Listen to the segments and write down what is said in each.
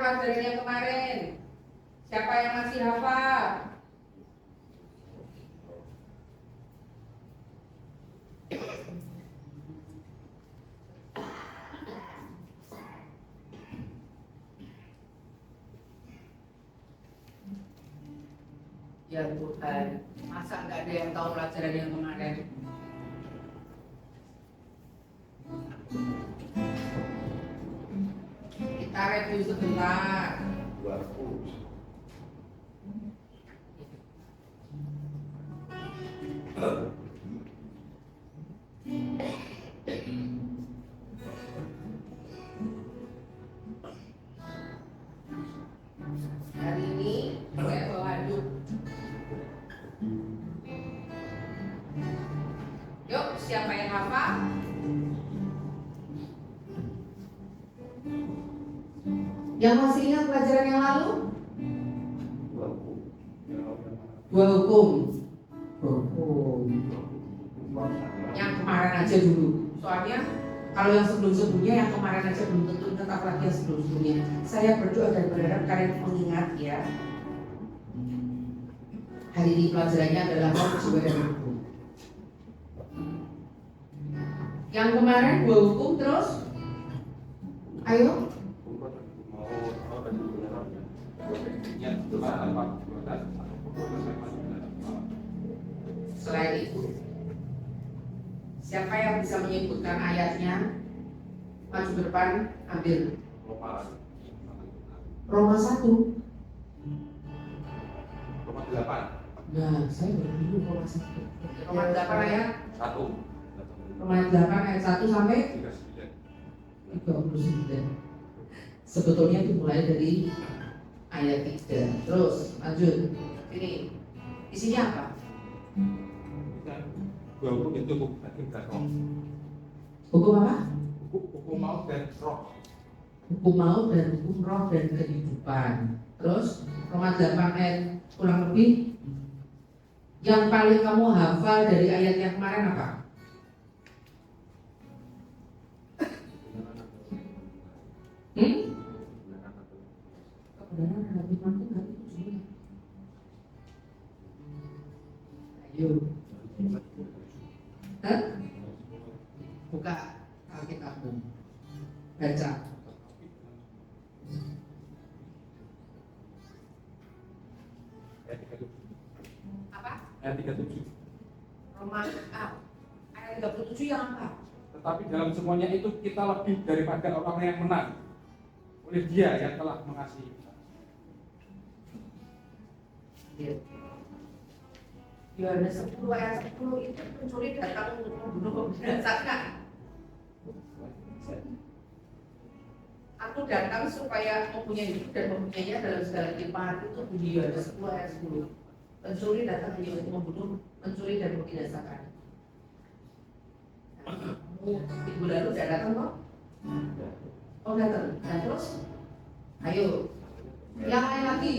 pelajaran yang kemarin? Siapa yang masih hafal? Ya Tuhan, masa nggak ada yang tahu pelajaran yang kemarin? Kita review sebentar. Hari ini saya bawa aduk. Yuk, siapa yang hafal? Yang masih ingat pelajaran yang lalu? Dua hukum. Yang kemarin aja dulu. Soalnya kalau yang sebelum-sebelumnya, yang kemarin aja belum tentu ingat, apalagi yang sebelum-sebelumnya. Saya berdoa dan berharap kalian mengingat ya. Hari ini pelajarannya adalah jiwa dan hukum. Yang kemarin dua hukum terus. Ayo. Selain itu, siapa yang bisa menyebutkan ayatnya? Maju ke depan, ambil. Roma 1. Roma 8. Nah, saya baru dulu Roma 1. Roma 8 ayat 1. Roma 8 ayat 1 sampai 39. 39. Sebetulnya itu mulai dari ayat 3. Terus lanjut. Ini isinya apa? Dua hukum itu hukum dan roh. Hukum apa? Hukum maut dan roh. Hukum maut dan hukum roh dan kehidupan. Terus Roma 8 ayat kurang lebih. Yang paling kamu hafal dari ayat yang kemarin apa? Kebenaran hati mampu nggak itu sebenarnya? Ayo. Hah? Buka Alkitabmu. Baca. Apa? Ayat 37. Roma ayat 37 yang apa? Tetapi dalam semuanya itu kita lebih daripada orang yang menang oleh Dia yang telah mengasihi kita. Yohanes 10 ayat 10 itu pencuri datang untuk membunuh, membinasakan. Aku datang supaya mempunyai hidup dan mempunyainya dalam segala limpahan. Itu bunyi Yohanes 10 ayat 10. Pencuri datang hanya untuk membunuh, mencuri dan membinasakan. Minggu lalu tidak datang kok? Oh datang. Nah terus, ayo, yang lain lagi.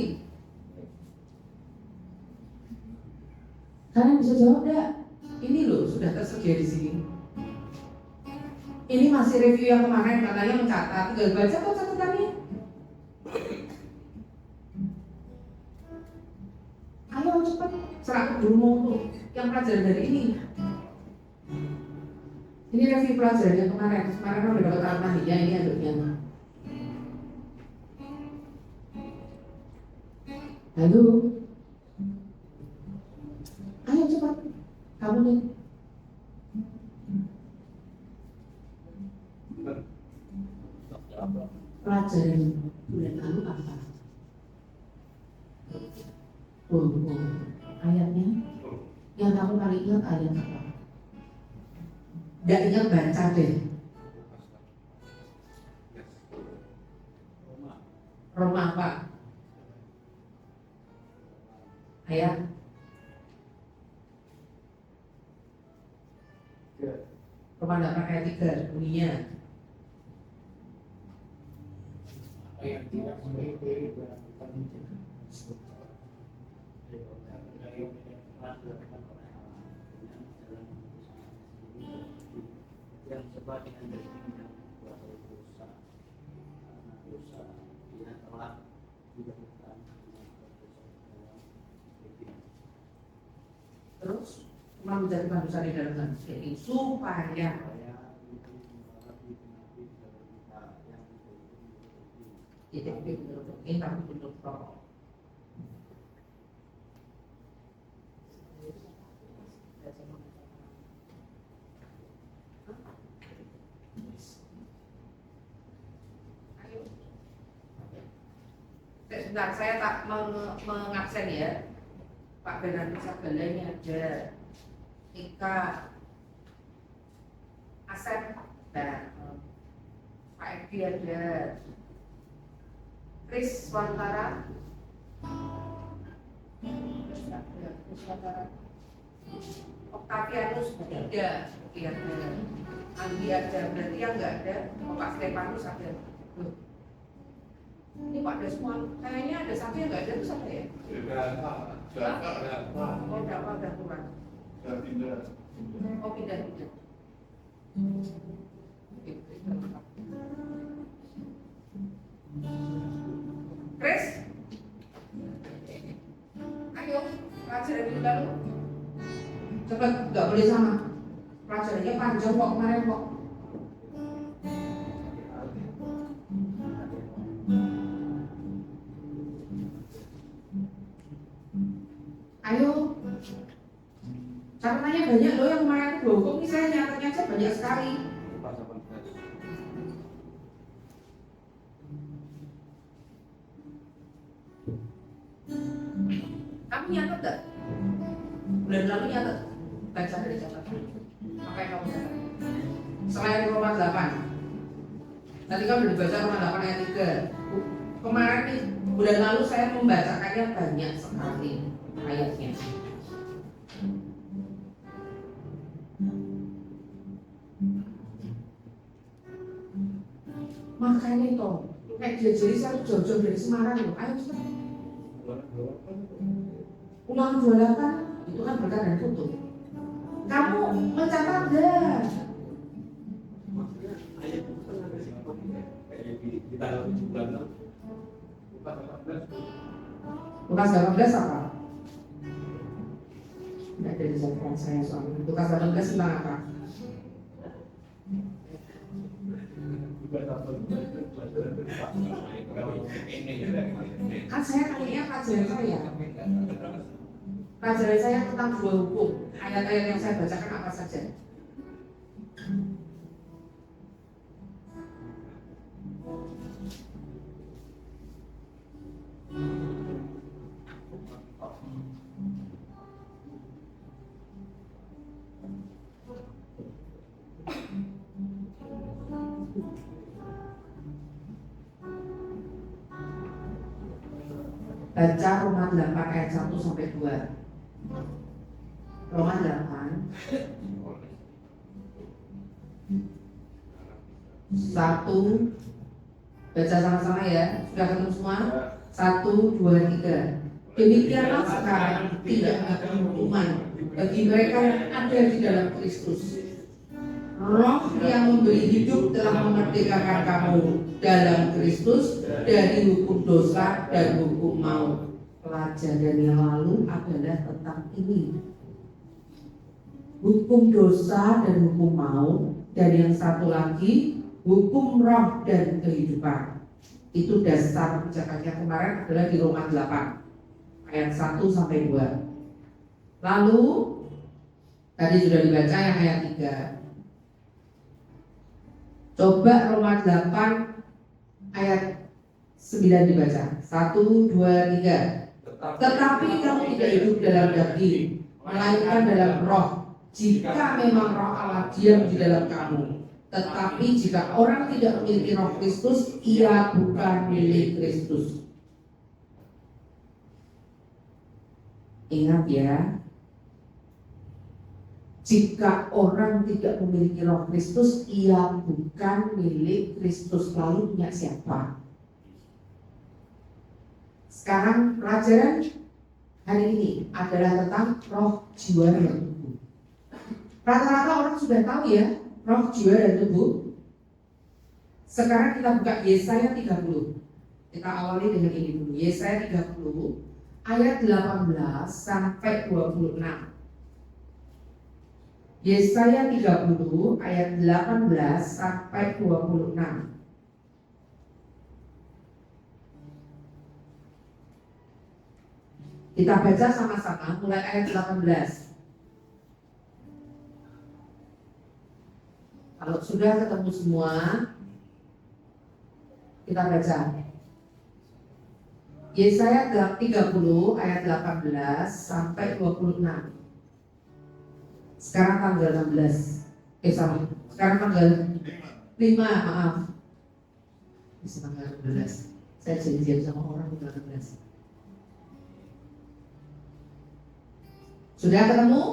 Kalian bisa jawab enggak? Ini loh sudah tersedia di sini. Ini masih review yang kemarin, katanya mencatat. Tinggal baca kok catatannya. Ayo cepat, serah dulu mau tuh yang pelajaran dari ini. Ini review pelajaran yang kemarin. Kemarin udah dapat tambahannya, ini aduknya. Halo. Ayo cepat, kamu nih. Pelajaran bulan lalu apa? Ayatnya yang kamu paling ingat ayat apa? Tidak ingat baca deh. Roma apa? Ayat Roma 8 ayat 3 bunyinya. Yang sebab dengan dosa yang telah Terus cuma menjadi manusia di dalam hati supaya tidak ini tapi untuk tolong. Sebentar, saya tak mengabsen ya. Pak Bernardo Sabala ini ada Ika Asep dan Pak Edi ada Chris Wantara Octavianus tidak ada Andi ada, berarti yang nggak ada Pak Stefanus ada. Ini Pak ada semua, kayaknya ada satu yang nggak ada itu siapa ya? Oh, berapa udah kurang? Oh, pindah. Chris, ayo pelajaran dulu lalu. Cepat, nggak boleh sama. Pelajarannya panjang kok kemarin kok. Ayo, catatannya banyak loh yang kemarin itu hukum ini saya nyatetnya aja banyak sekali. Kamu nyatet gak? Bulan lalu nyatet? Baca dari catatan. Apa yang kamu nyatet? Selain Roma 8. Tadi kan udah dibaca Roma 8 ayat 3. Kemarin nih, bulan lalu saya membacakannya banyak sekali ayatnya. Makanya itu, dia jadi saya jauh-jauh dari Semarang loh. Ayo cepat. Ulang 28 itu kan berkah dan tutup. Kamu mencatat deh. Lukas 18 apa? Tidak ada di catatan saya soal itu. Lukas 18 tentang apa? Kan saya tanya pelajaran saya. Pelajaran saya tentang dua hukum. Ayat-ayat yang saya bacakan apa saja? Baca Roma 8 ayat 1 sampai 2. Roma 8 1. Baca sama-sama ya. Sudah ketemu semua? 1, 2, 3. Demikianlah sekarang tidak ada hukuman bagi mereka yang ada di dalam Kristus. Roh yang memberi hidup telah memerdekakan kamu dalam Kristus dari hukum dosa dan hukum maut. Pelajaran yang lalu adalah tentang ini. Hukum dosa dan hukum maut, dan yang satu lagi hukum roh dan kehidupan. Itu dasar pijakannya kemarin adalah di Roma 8 ayat 1 sampai 2. Lalu tadi sudah dibaca yang ayat 3. Coba Roma 8 ayat 9 dibaca. 1, 2, 3. Tetapi kamu tidak hidup dalam daging, melainkan dalam roh. Jika memang roh Allah diam di dalam kamu. Tetapi jika orang tidak memiliki roh Kristus, ia bukan milik Kristus. Ingat ya, jika orang tidak memiliki roh Kristus, ia bukan milik Kristus. Lalu punya siapa? Sekarang pelajaran hari ini adalah tentang roh, jiwa, dan tubuh. Rata-rata orang sudah tahu ya, roh, jiwa, dan tubuh. Sekarang kita buka Yesaya 30. Kita awali dengan ini dulu. Yesaya 30 ayat 18 sampai 26. Yesaya 30 ayat 18 sampai 26. Kita baca sama-sama mulai ayat 18. Kalau sudah ketemu semua, kita baca. Yesaya 30 ayat 18 sampai 26. Sekarang tanggal 16. Sekarang tanggal 5, maaf. Bisa tanggal 16. Saya janjian sama orang tanggal 16. Sudah ketemu?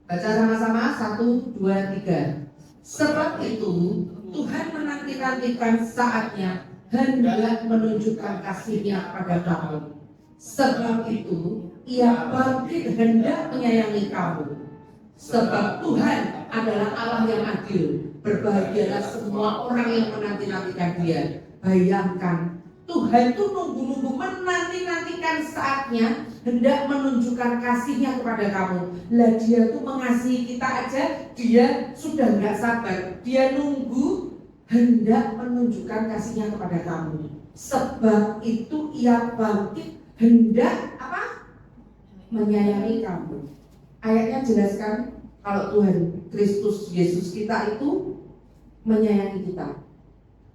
Baca sama-sama 1, 2, 3. Sebab itu Tuhan menanti-nantikan saatnya hendak menunjukkan kasih-Nya pada kamu. Sebab itu Ia bangkit hendak menyayangi kamu. Sebab Tuhan adalah Allah yang adil. Berbahagialah semua orang yang menanti-nantikan Dia. Bayangkan, Tuhan itu nunggu-nunggu menanti-nantikan saatnya hendak menunjukkan kasih-Nya kepada kamu. Lah Dia tuh mengasihi kita aja, Dia sudah nggak sabar. Dia nunggu hendak menunjukkan kasih-Nya kepada kamu. Sebab itu Ia bangkit hendak apa? Menyayangi kamu. Ayatnya jelaskan kalau Tuhan Kristus Yesus kita itu menyayangi kita.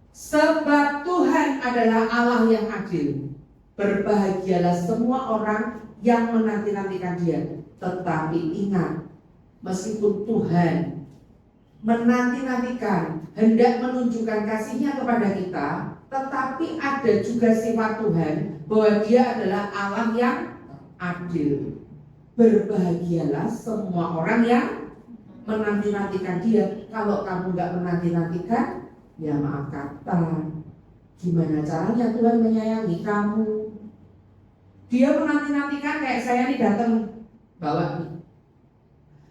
Sebab Tuhan adalah Allah yang adil. Berbahagialah semua orang yang menanti-nantikan Dia. Tetapi ingat, meskipun Tuhan menanti-nantikan, hendak menunjukkan kasih-Nya kepada kita, tetapi ada juga sifat Tuhan bahwa Dia adalah Allah yang adil. Berbahagialah semua orang yang menanti-nantikan Dia. Kalau kamu nggak menanti-nantikan, ya maaf kata, gimana caranya Tuhan menyayangi kamu? Dia menanti-nantikan kayak saya nih datang bawa nih.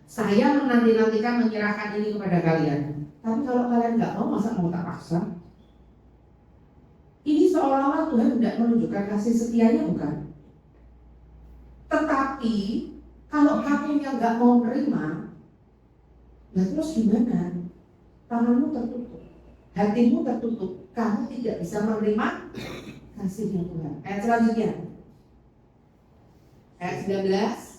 Saya menanti-nantikan menyerahkan ini kepada kalian. Tapi kalau kalian nggak mau, masa mau tak paksa? Ini seolah-olah Tuhan tidak menunjukkan kasih setianya, bukan? Tetapi kalau kamu yang nggak mau menerima, nah terus gimana? Tanganmu tertutup, hatimu tertutup, kamu tidak bisa menerima kasih-Nya Tuhan. Ayat selanjutnya, ayat 19.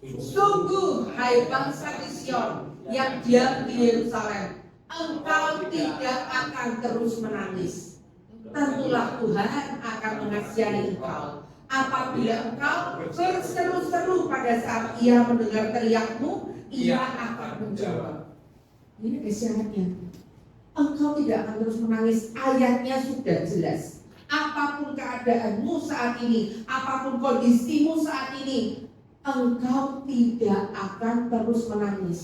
Sungguh hai bangsa di Sion yang diam di Yerusalem, engkau tidak akan terus menangis. Tentulah Tuhan akan mengasihani engkau apabila engkau berseru-seru pada saat Ia mendengar teriakmu. Ia akan menjawab. Ini isyaratnya. Engkau tidak akan terus menangis. Ayatnya sudah jelas. Apapun keadaanmu saat ini, apapun kondisimu saat ini, engkau tidak akan terus menangis.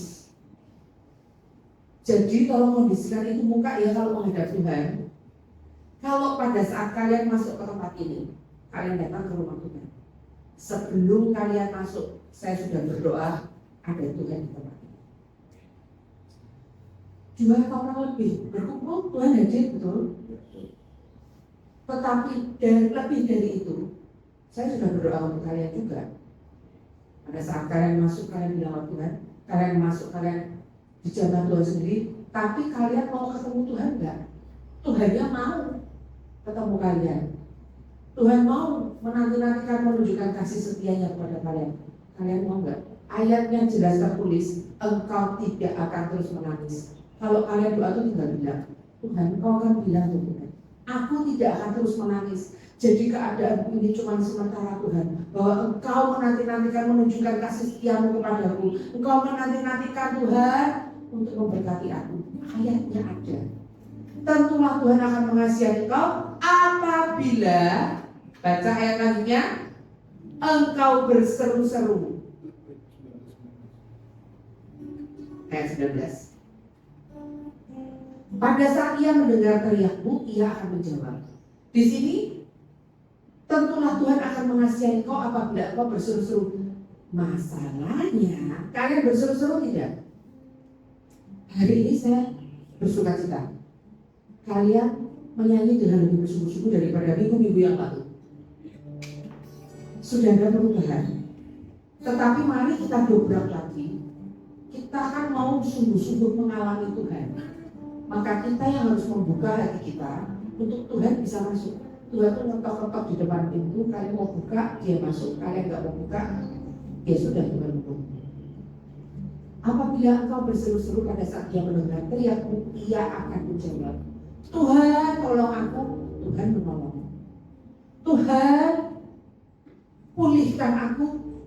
Jadi tolong kondisikan itu muka ya kalau menghadap Tuhan. Kalau pada saat kalian masuk ke tempat ini, kalian datang ke rumah Tuhan, sebelum kalian masuk, saya sudah berdoa ada Tuhan di tempat ini. 2 orang lebih berkumpul, Tuhan hadir, betul. Tetapi lebih dari itu, saya sudah berdoa untuk kalian juga. Pada saat kalian masuk, kalian bilang Tuhan, kalian masuk, kalian dijamah Tuhan sendiri. Tapi kalian mau ketemu Tuhan enggak? Tuhannya mau ketemu kalian. Tuhan mau menanti-nantikan menunjukkan kasih setianya kepada kalian. Kalian mau enggak? Ayatnya jelas tertulis, engkau tidak akan terus menangis. Kalau kalian doa itu tinggal bilang, Tuhan, engkau kan bilang Tuhan, aku tidak akan terus menangis. Jadi keadaanku ini cuma sementara Tuhan, bahwa engkau menanti-nantikan menunjukkan kasih setiamu kepadaku. Engkau menanti-nantikan Tuhan untuk memberkati aku. Ayatnya ada. Tentulah Tuhan akan mengasihi engkau apabila, baca ayat selanjutnya, engkau berseru-seru. Ayat 19. Pada saat Ia mendengar teriakmu, Ia akan menjawab. Di sini, tentulah Tuhan akan mengasihi engkau apabila engkau berseru-seru. Masalahnya, kalian berseru-seru tidak? Hari ini saya bersuka cita. Kalian menyanyi dengan lebih bersungguh-sungguh daripada minggu-minggu yang lalu. Sudah ada perubahan. Tetapi mari kita dobrak lagi. Kita kan mau sungguh-sungguh mengalami Tuhan. Maka kita yang harus membuka hati kita untuk Tuhan bisa masuk. Tuhan tuh ngetok-ngetok di depan pintu. Kalian mau buka, dia masuk. Kalian nggak mau buka, ya sudah, Tuhan hukum. Apabila engkau berseru-seru pada saat dia mendengar teriakmu, ia akan menjawab, Tuhan tolong aku. Tuhan menolong. Tuhan pulihkan aku,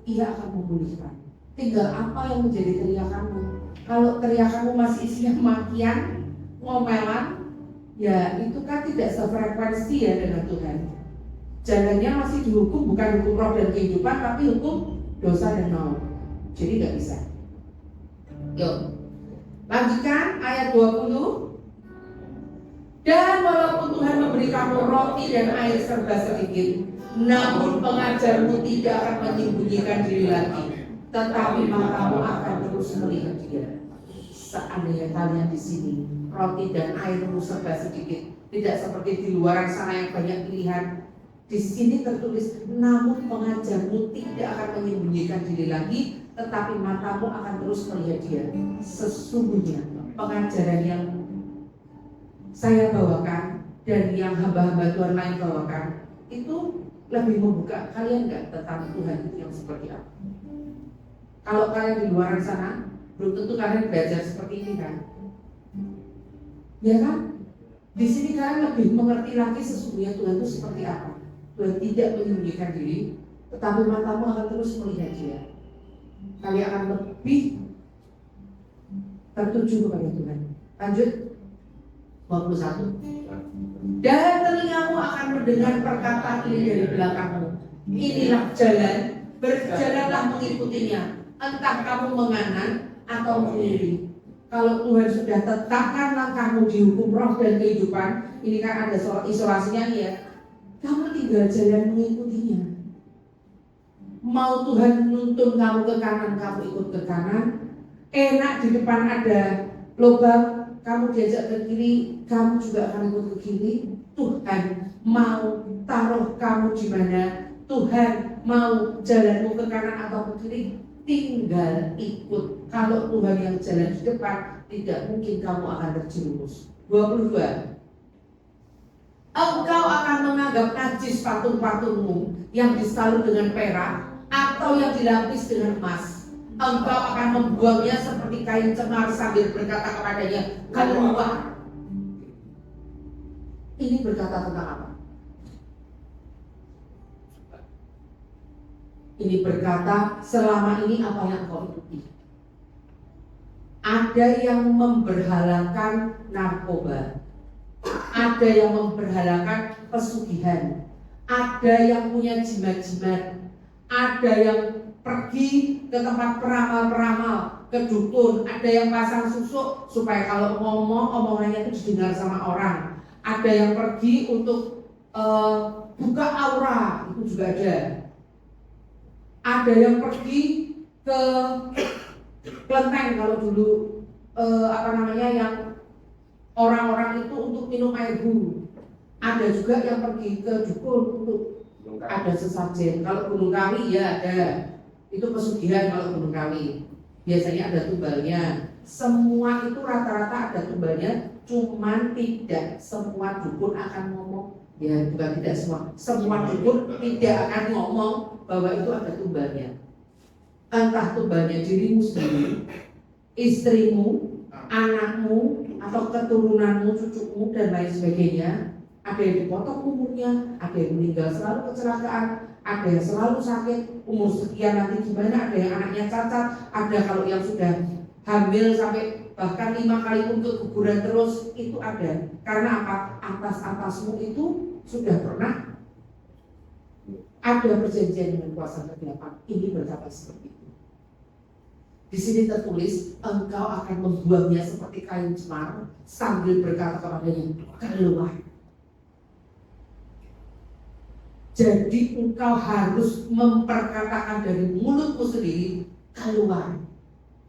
ia akan memulihkan. Tinggal apa yang menjadi teriakanmu. Kalau teriakanmu masih isinya makian, ngomelan, ya itu kan tidak sefrekuensi ya dengan Tuhan. Jalannya masih dihukum, bukan hukum roh dan kehidupan, tapi hukum dosa dan maut. Jadi nggak bisa. Yuk, lanjutkan ayat 20. Dan walaupun Tuhan memberi kamu roti dan air serba sedikit, namun pengajarmu tidak akan menyembunyikan diri lagi, tetapi matamu akan terus melihat dia. Seandainya kalian di sini, roti dan airmu serba sedikit, tidak seperti di luar sana yang banyak pilihan. Di sini tertulis, namun pengajarmu tidak akan menyembunyikan diri lagi, tetapi matamu akan terus melihat dia. Sesungguhnya pengajaran yang saya bawakan dan yang hamba-hamba Tuhan lain bawakan itu lebih membuka kalian nggak tentang Tuhan itu yang seperti apa? Kalau kalian di luar sana, belum tentu kalian belajar seperti ini kan? Ya kan? Di sini kalian lebih mengerti lagi sesungguhnya Tuhan itu seperti apa. Tuhan tidak menyembunyikan diri, tetapi matamu akan terus melihat dia. Kalian akan lebih tertuju kepada Tuhan. Lanjut 21. Dan telingamu akan mendengar perkataan ini dari belakangmu. Inilah jalan, berjalanlah mengikutinya. Entah kamu menganan atau kiri. Kalau Tuhan sudah tetapkan langkahmu di hukum roh dan kehidupan, ini kan ada soal isolasinya ya. Kamu tinggal jalan mengikutinya. Mau Tuhan menuntun kamu ke kanan, kamu ikut ke kanan. Enak di depan ada lubang, kamu diajak ke kiri, kamu juga akan ikut ke kiri. Tuhan mau taruh kamu di mana, Tuhan mau jalanmu ke kanan atau ke kiri, tinggal ikut. Kalau Tuhan yang jalan di depan, tidak mungkin kamu akan terjerumus. 22. Engkau akan menganggap najis patung-patungmu yang disalut dengan perak atau yang dilapis dengan emas. Engkau akan membuangnya seperti kain cemar sambil berkata kepadanya, keluar. Ini berkata tentang apa? Ini berkata selama ini apa yang kau ikuti. Ada yang memberhalakan narkoba, ada yang memberhalakan pesugihan, ada yang punya jimat-jimat, ada yang pergi ke tempat peramal-peramal, ke dukun, ada yang pasang susuk supaya kalau ngomong, omongannya itu didengar sama orang, ada yang pergi untuk buka aura, itu juga ada yang pergi ke kelenteng kalau dulu yang orang-orang itu untuk minum air guru. Ada juga yang pergi ke dukun untuk ada sesajen. Kalau Gunung Kawi ya ada, itu pesugihan kalau Gunung Kawi. Biasanya ada tumbalnya. Semua itu rata-rata ada tumbalnya, cuman tidak semua dukun akan ngomong. Ya bukan tidak semua dukun tidak akan ngomong bahwa itu ada tumbalnya. Entah tumbalnya dirimu sendiri, istrimu, anakmu, atau keturunanmu, cucumu, dan lain sebagainya. Ada yang dipotong umurnya, ada yang meninggal selalu kecelakaan, ada yang selalu sakit, umur sekian nanti gimana, ada yang anaknya cacat, ada kalau yang sudah hamil sampai bahkan 5 kali untuk guguran terus, itu ada. Karena apa? Atas-atasmu itu sudah pernah ada perjanjian dengan kuasa kegelapan. Ini berkata seperti itu. Di sini tertulis, engkau akan membuangnya seperti kain cemar sambil berkata kepadanya, keluar. Jadi engkau harus memperkatakan dari mulutmu sendiri, keluar.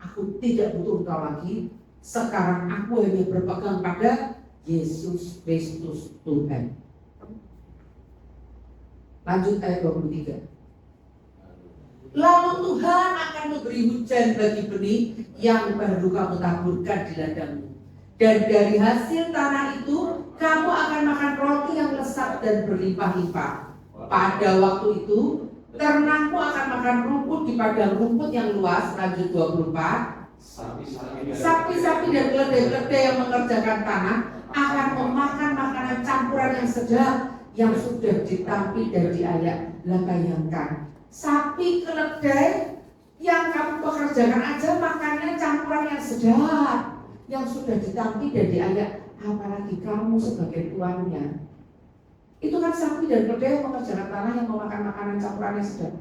Aku tidak butuh engkau lagi. Sekarang aku hanya berpegang pada Yesus Kristus Tuhan. Lanjut ayat 23. Lalu Tuhan akan memberi hujan bagi benih yang baru kamu taburkan di ladangmu. Dan dari hasil tanah itu kamu akan makan roti yang lezat dan berlimpah-limpah. Pada waktu itu ternakmu akan makan rumput di padang rumput yang luas. Lanjut 24. Sapi-sapi dan keledai-keledai yang mengerjakan tanah akan memakan makanan campuran yang sedap yang sudah ditampi dan diayak. Lah bayangkan, sapi keledai yang kamu pekerjakan aja makannya campuran yang sedap yang sudah ditampi dan diayak, apalagi kamu sebagai tuannya. Itu kan sapi dan keledai yang mengerjakan tanah yang memakan makanan campuran yang sedap.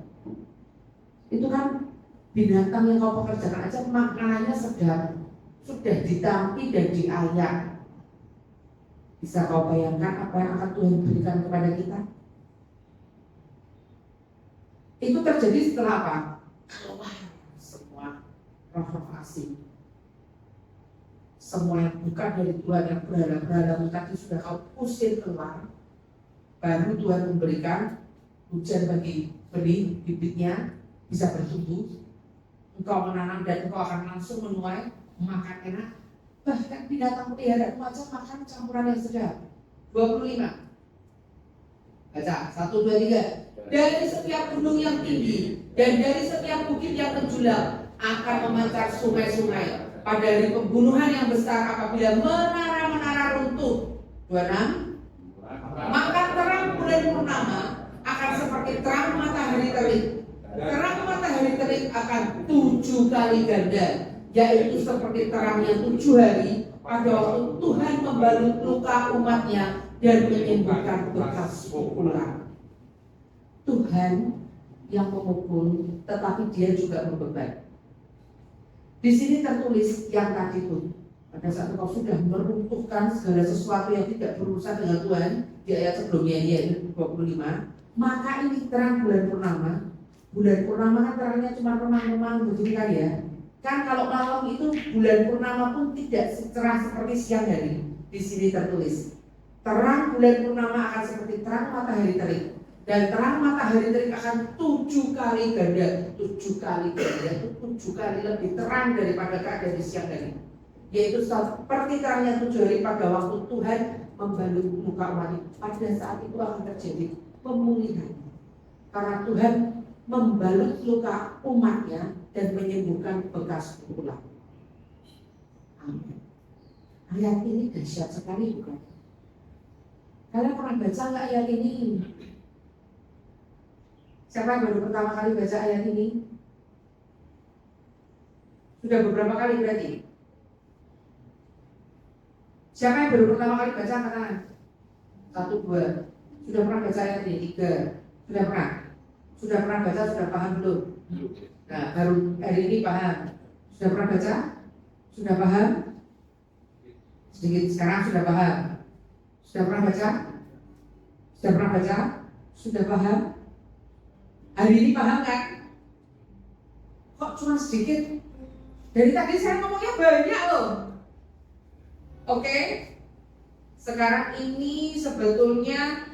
Itu kan binatang yang kau pekerjakan aja makanannya sedap, sudah ditampi dan diayak. Bisa kau bayangkan apa yang akan Tuhan berikan kepada kita? Itu terjadi setelah apa? Keluar semua roh asing, semua yang bukan dari Tuhan, yang berhala-berhala tadi sudah kau usir keluar. Baru Tuhan memberikan hujan bagi benih, bibitnya bisa bertumbuh. Engkau menanam dan engkau akan langsung menuai, makan enak. Bahkan binatang peliharaanmu aja makan campuran yang sedap. 25. Baca, 1, 2, 3. Dari setiap gunung yang tinggi dan dari setiap bukit yang menjulang akan memancar sungai-sungai. Pada hari pembunuhan yang besar apabila menara-menara runtuh. 26. Maka terang bulan purnama akan seperti terang matahari terik. Terang matahari terik akan 7 kali ganda, yaitu seperti terangnya 7 hari pada waktu Tuhan membalut luka umatnya dan menyembuhkan bekas pukulan. Tuhan yang memukul, tetapi Dia juga membeban. Di sini tertulis yang tadi itu, pada saat kau sudah meruntuhkan segala sesuatu yang tidak berurusan dengan Tuhan, di ayat sebelumnya yaitu 25, maka ini terang bulan purnama. Bulan purnama kan terangnya cuma remang-remang begini kan ya. Kan kalau malam itu bulan purnama pun tidak cerah seperti siang hari. Di sini tertulis, terang bulan purnama akan seperti terang matahari terik. Dan terang matahari terik akan 7 kali ganda. 7 kali ganda itu 7 kali lebih terang daripada keadaan di siang hari. Yaitu seperti terangnya 7 hari pada waktu Tuhan membalut muka umatnya. Pada saat itu akan terjadi pemulihan. Karena Tuhan membalut luka umatnya dan menyembuhkan bekas pukulan. Amin. Ayat ini dahsyat sekali bukan? Kalian pernah baca nggak ayat ini? Siapa yang baru pertama kali baca ayat ini? Sudah beberapa kali berarti? Siapa yang baru pertama kali baca angkat tangan? 1, 2. Sudah pernah baca ayat ini? 3. Sudah pernah? Sudah pernah baca, sudah paham belum? Nah, baru hari ini paham. Sudah pernah baca? Sudah paham? Sedikit, sekarang sudah paham. Sudah pernah baca? Sudah pernah baca? Sudah paham? Hari ini paham kan? Kok cuma sedikit? Dari tadi saya ngomongnya banyak loh. Oke? Sekarang ini sebetulnya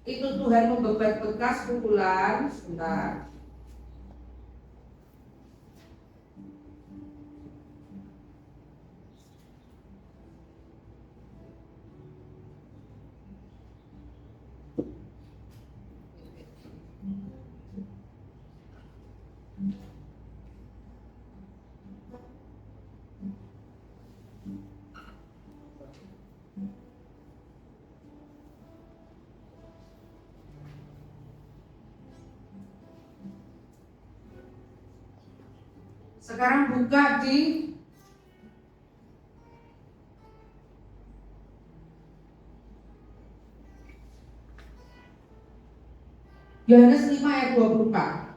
itu Tuhan membebat bekas pukulan. Sebentar. Sekarang buka di Yohanes 5 ayat 24.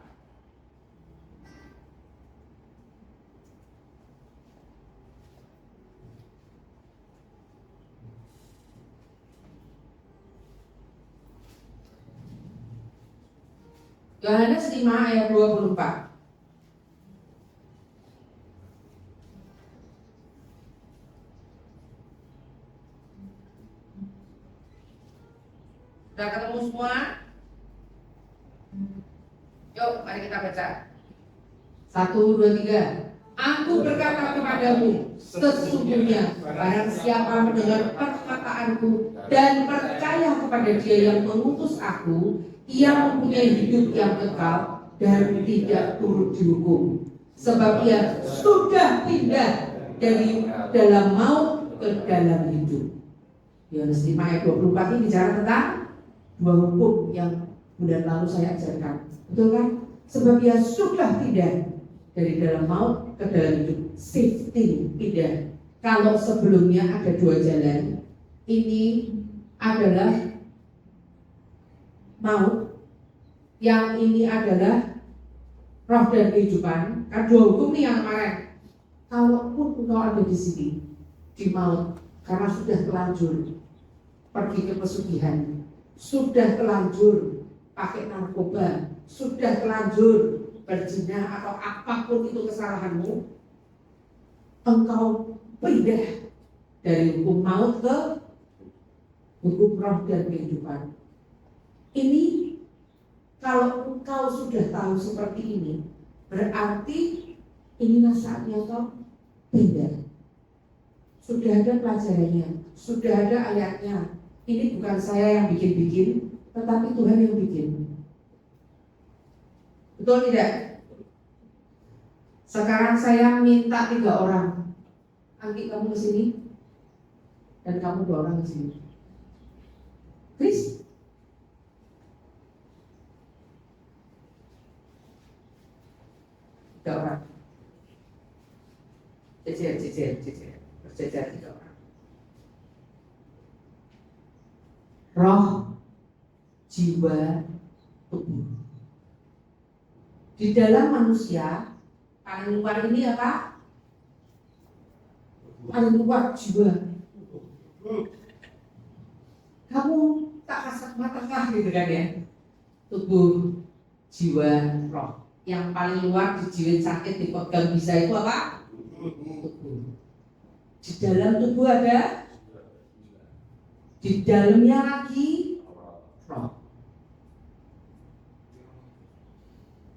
Yohanes 5 ayat 24. semua? Yuk, mari kita baca. 1, 2, 3. Aku berkata kepadamu, sesungguhnya barang siapa mendengar perkataanku dan percaya kepada Dia yang mengutus aku, ia mempunyai hidup yang kekal dan tidak turut dihukum. Sebab ia sudah pindah dari dalam maut ke dalam hidup. Yohanes 5 ayat 24 ini bicara tentang dua hukum yang bulan lalu saya ajarkan. Betul kan? Sebab ia sudah pindah dari dalam maut ke dalam hidup. Shifting, pindah. Kalau sebelumnya ada dua jalan, ini adalah maut, yang ini adalah roh dan kehidupan. Kan dua hukum nih yang kemarin. Kalaupun engkau ada di sini, di maut, karena sudah telanjur pergi ke pesugihan, sudah telanjur pakai narkoba, sudah telanjur berzina atau apapun itu kesalahanmu, engkau pindah dari hukum maut ke hukum roh dan kehidupan. Ini kalau engkau sudah tahu seperti ini, berarti inilah saatnya engkau pindah. Sudah ada pelajarannya, sudah ada ayatnya. Ini bukan saya yang bikin-bikin, tetapi Tuhan yang bikin. Betul tidak? Sekarang saya minta 3 orang. Anggi, kamu ke sini, dan kamu 2 orang ke sini. Chris? Tiga orang. Jejer. Berjejer 3 orang. Roh, jiwa, tubuh. Di dalam manusia paling luar ini apa? Paling luar jiwa. Kamu tak kasat mata kah gitu kan ya? Tubuh, jiwa, roh. Yang paling luar dijiwin sakit dipegang bisa itu apa? Tubuh. Di dalam tubuh ada, di dalamnya lagi roh.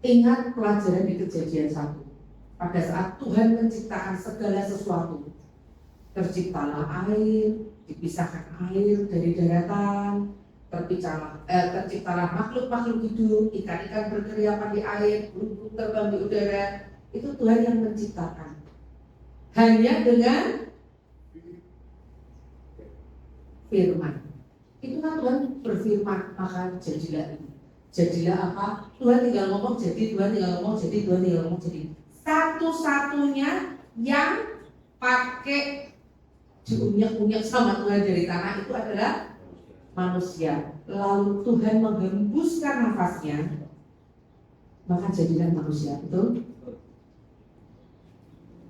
Ingat pelajaran di Kejadian 1. Pada saat Tuhan menciptakan segala sesuatu, terciptalah air, dipisahkan air dari daratan, terciptalah makhluk-makhluk hidup, ikan-ikan berkeriapan di air, burung terbang di udara. Itu Tuhan yang menciptakan. Hanya dengan firman. Itu kan Tuhan berfirman, maka jadilah ini. Jadilah apa? Tuhan tinggal ngomong jadi, Tuhan tinggal ngomong jadi, Tuhan tinggal ngomong jadi. Satu-satunya yang pakai diunyak-unyak sama Tuhan dari tanah itu adalah manusia. Lalu Tuhan menghembuskan nafasnya, maka jadilah manusia. Betul?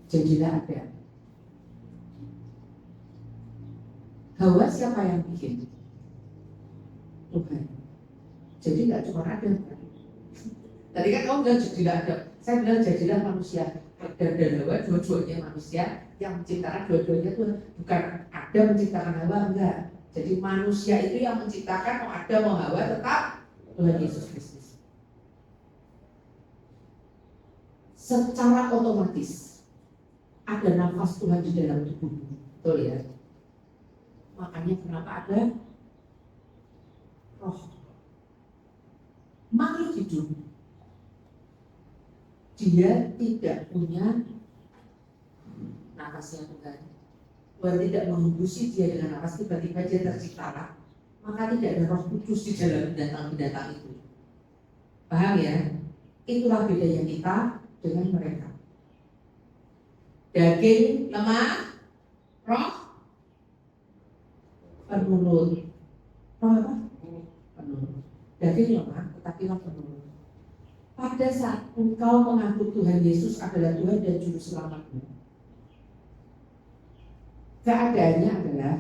Jadilah ada. Hawa siapa yang bikin? Tuhan. Jadi nggak cuma ada. Tadi kan kamu bilang jadilah ada. Saya bilang jadilah manusia. Adam dan Hawa dua-duanya manusia. Yang menciptakan dua-duanya Tuhan. Bukan Adam menciptakan Hawa, enggak. Jadi manusia itu yang menciptakan, mau Adam mau Hawa tetap Tuhan Yesus Kristus. Secara otomatis ada nafas Tuhan di dalam tubuh. Betul ya? Makanya kenapa ada roh. Makhluk hidup, dia tidak punya nafasnya Tuhan. Tuhan tidak menghembusi dia dengan nafas, tiba-tiba dia tercipta. Maka tidak ada roh kudus di dalam binatang-binatang itu. Paham ya? Itulah bedanya kita dengan mereka. Daging lemah, roh penurut. Roh apa? Penurut. Daging lemah, tetapi roh penurut. Pada saat engkau mengaku Tuhan Yesus adalah Tuhan dan Juru Selamatmu, keadaannya adalah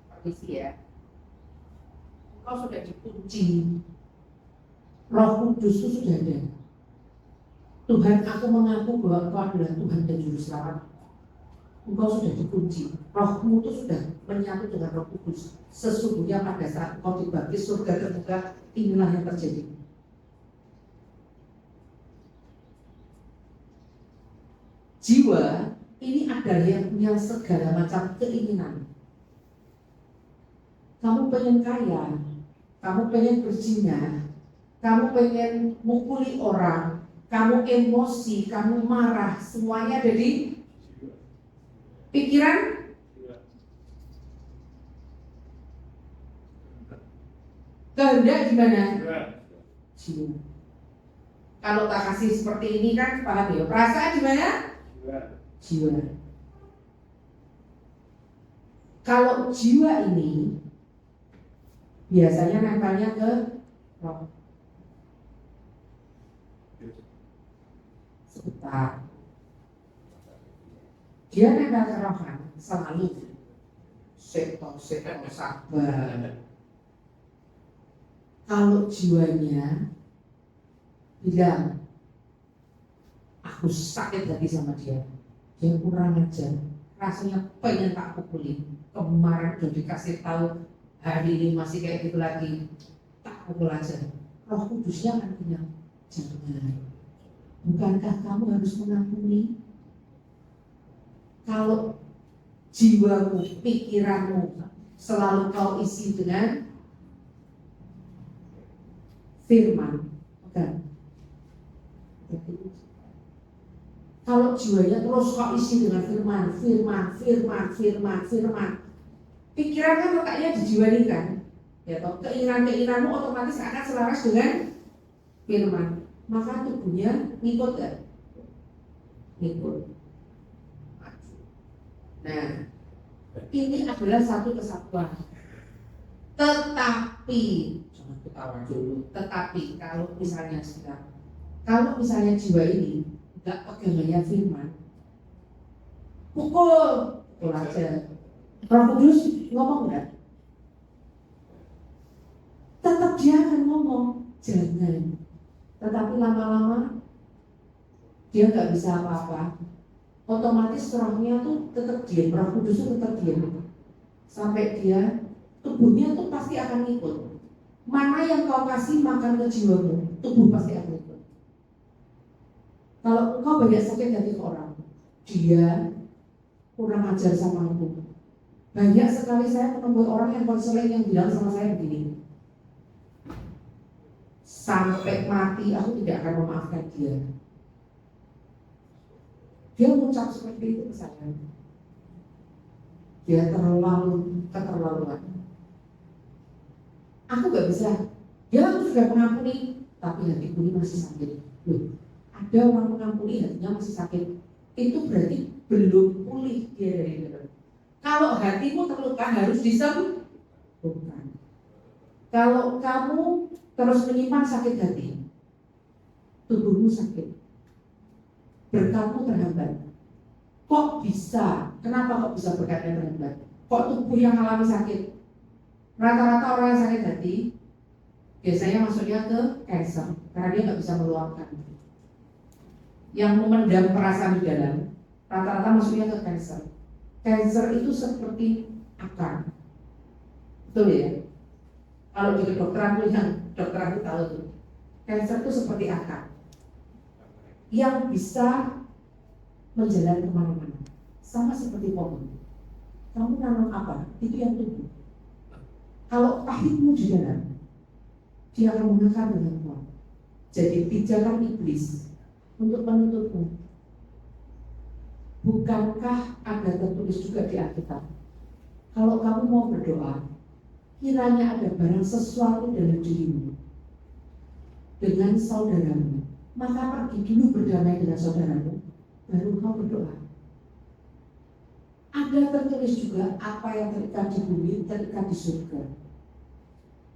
permisi ya, engkau sudah dikunci, Roh Kudus itu sudah ada. Tuhan, aku mengaku bahwa Engkau adalah Tuhan dan Juru Selamat. engkau sudah dikunci. Rohmu itu sudah menyatu dengan Roh Kudus. Sesungguhnya pada saat engkau dibaptis, surga terbuka, inilah yang terjadi. Jiwa ini adalah yang punya segala macam keinginan. Kamu pengen kaya, kamu pengen berzina, kamu pengen mukuli orang, kamu emosi, kamu marah, semuanya ada di pikiran. Kehendak gimana? Jiwa. Kalau tak kasih seperti ini kan paham ya. Perasaan gimana? Jiwa. Kalau jiwa ini biasanya nempelnya ke roh. Sebentar. Dia nempel ke roh kan selalu seto sabar. Kalau jiwanya bilang aku sakit hati sama dia kurang ajar, rasanya pengen tak pukulin. Kemarin udah dikasih tahu, hari ini masih kayak gitu lagi, tak pukul aja. Roh Kudusnya akan bilang, jangan. Bukankah kamu harus mengampuni? Kalau jiwamu, pikiranmu selalu kau isi dengan firman, bukan? Kalau jiwanya terus kok isi dengan firman, pikiran kan letaknya di jiwa ini kan, ya toh keinginan-keinginanmu otomatis akan selaras dengan firman, maka tubuhnya ngikut gak? Ngikut. Nah, ini adalah satu kesatuan. Tetapi jangan ketawa dulu. Tetapi kalau misalnya jiwa ini nggak pegangannya firman, pukul aja. Roh Kudus ngomong nggak? Tetap dia akan ngomong, jangan. Tetapi lama-lama dia nggak bisa apa-apa. Otomatis rohnya tuh tetap diam, Roh Kudus tuh tetap diam. Sampai dia tubuhnya tuh pasti akan ikut. Mana yang kau kasih makan ke jiwamu, tubuh pasti akan ikut. Kalau engkau banyak sakit hati ke orang, dia kurang ajar sama aku. Banyak sekali saya menemui orang yang konseling yang bilang sama saya begini, sampai mati aku tidak akan memaafkan dia. Dia mengucap seperti itu ke saya. Dia terlalu keterlaluan. Aku gak bisa. Dia aku sudah mengampuni, tapi hatiku ini masih sakit. Loh, ada orang mengampuni hatinya masih sakit, itu berarti belum pulih dia dari itu. Kalau hatimu terluka harus disembuhkan. Kalau kamu terus menyimpan sakit hati, tubuhmu sakit, berkatmu terhambat. Kok bisa? Kenapa kok bisa berkatnya terhambat? Kok tubuh yang alami sakit? Rata-rata orang yang sakit hati biasanya masuknya ke cancer karena dia nggak bisa meluapkan. Yang memendam perasaan di dalam, rata-rata masuknya ke cancer. Cancer itu seperti akar, betul ya? Kalau di kedokteran yang dokter aku tahu tuh, cancer itu seperti akar yang bisa menjalar kemana-mana, sama seperti pohon. Kamu nanam apa? Itu yang tumbuh. Kalau pahitmu di dalam, dia akan mengakar dengan kuat. Jadi pijakan iblis untuk menutupmu. Bukankah ada tertulis juga di Alkitab? Kalau kamu mau berdoa, kiranya ada barang sesuatu dalam dirimu dengan saudaramu, maka pergi dulu berdamai dengan saudaramu, baru kau berdoa. Ada tertulis juga, apa yang terikat di bumi terikat di surga.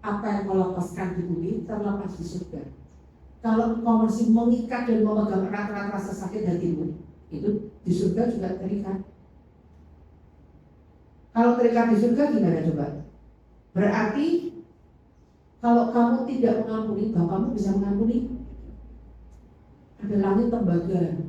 Apa yang kau lepaskan di bumi terlepas di surga. Kalau kau masih mengikat dan memegang erat-erat rasa sakit hatimu, itu di surga juga terikat. Kalau terikat di surga gimana coba? Berarti kalau kamu tidak mengampuni, Bapakmu bisa mengampuni. Ada langit tembaga.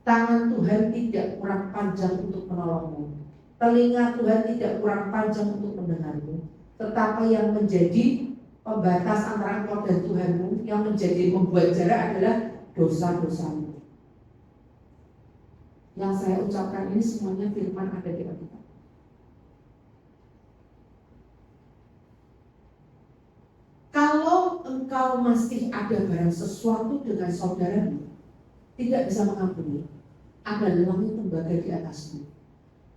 Tangan Tuhan tidak kurang panjang untuk menolongmu. Telinga Tuhan tidak kurang panjang untuk mendengarmu. Tetapi yang menjadi pembatas antara engkau dan Tuhanmu, yang menjadi membuat jarak adalah dosa-dosamu. Yang saya ucapkan ini semuanya firman ada di Alkitab. Kalau engkau masih ada barang sesuatu dengan saudaramu, tidak bisa mengampuni, ada langit tembaga di atasmu.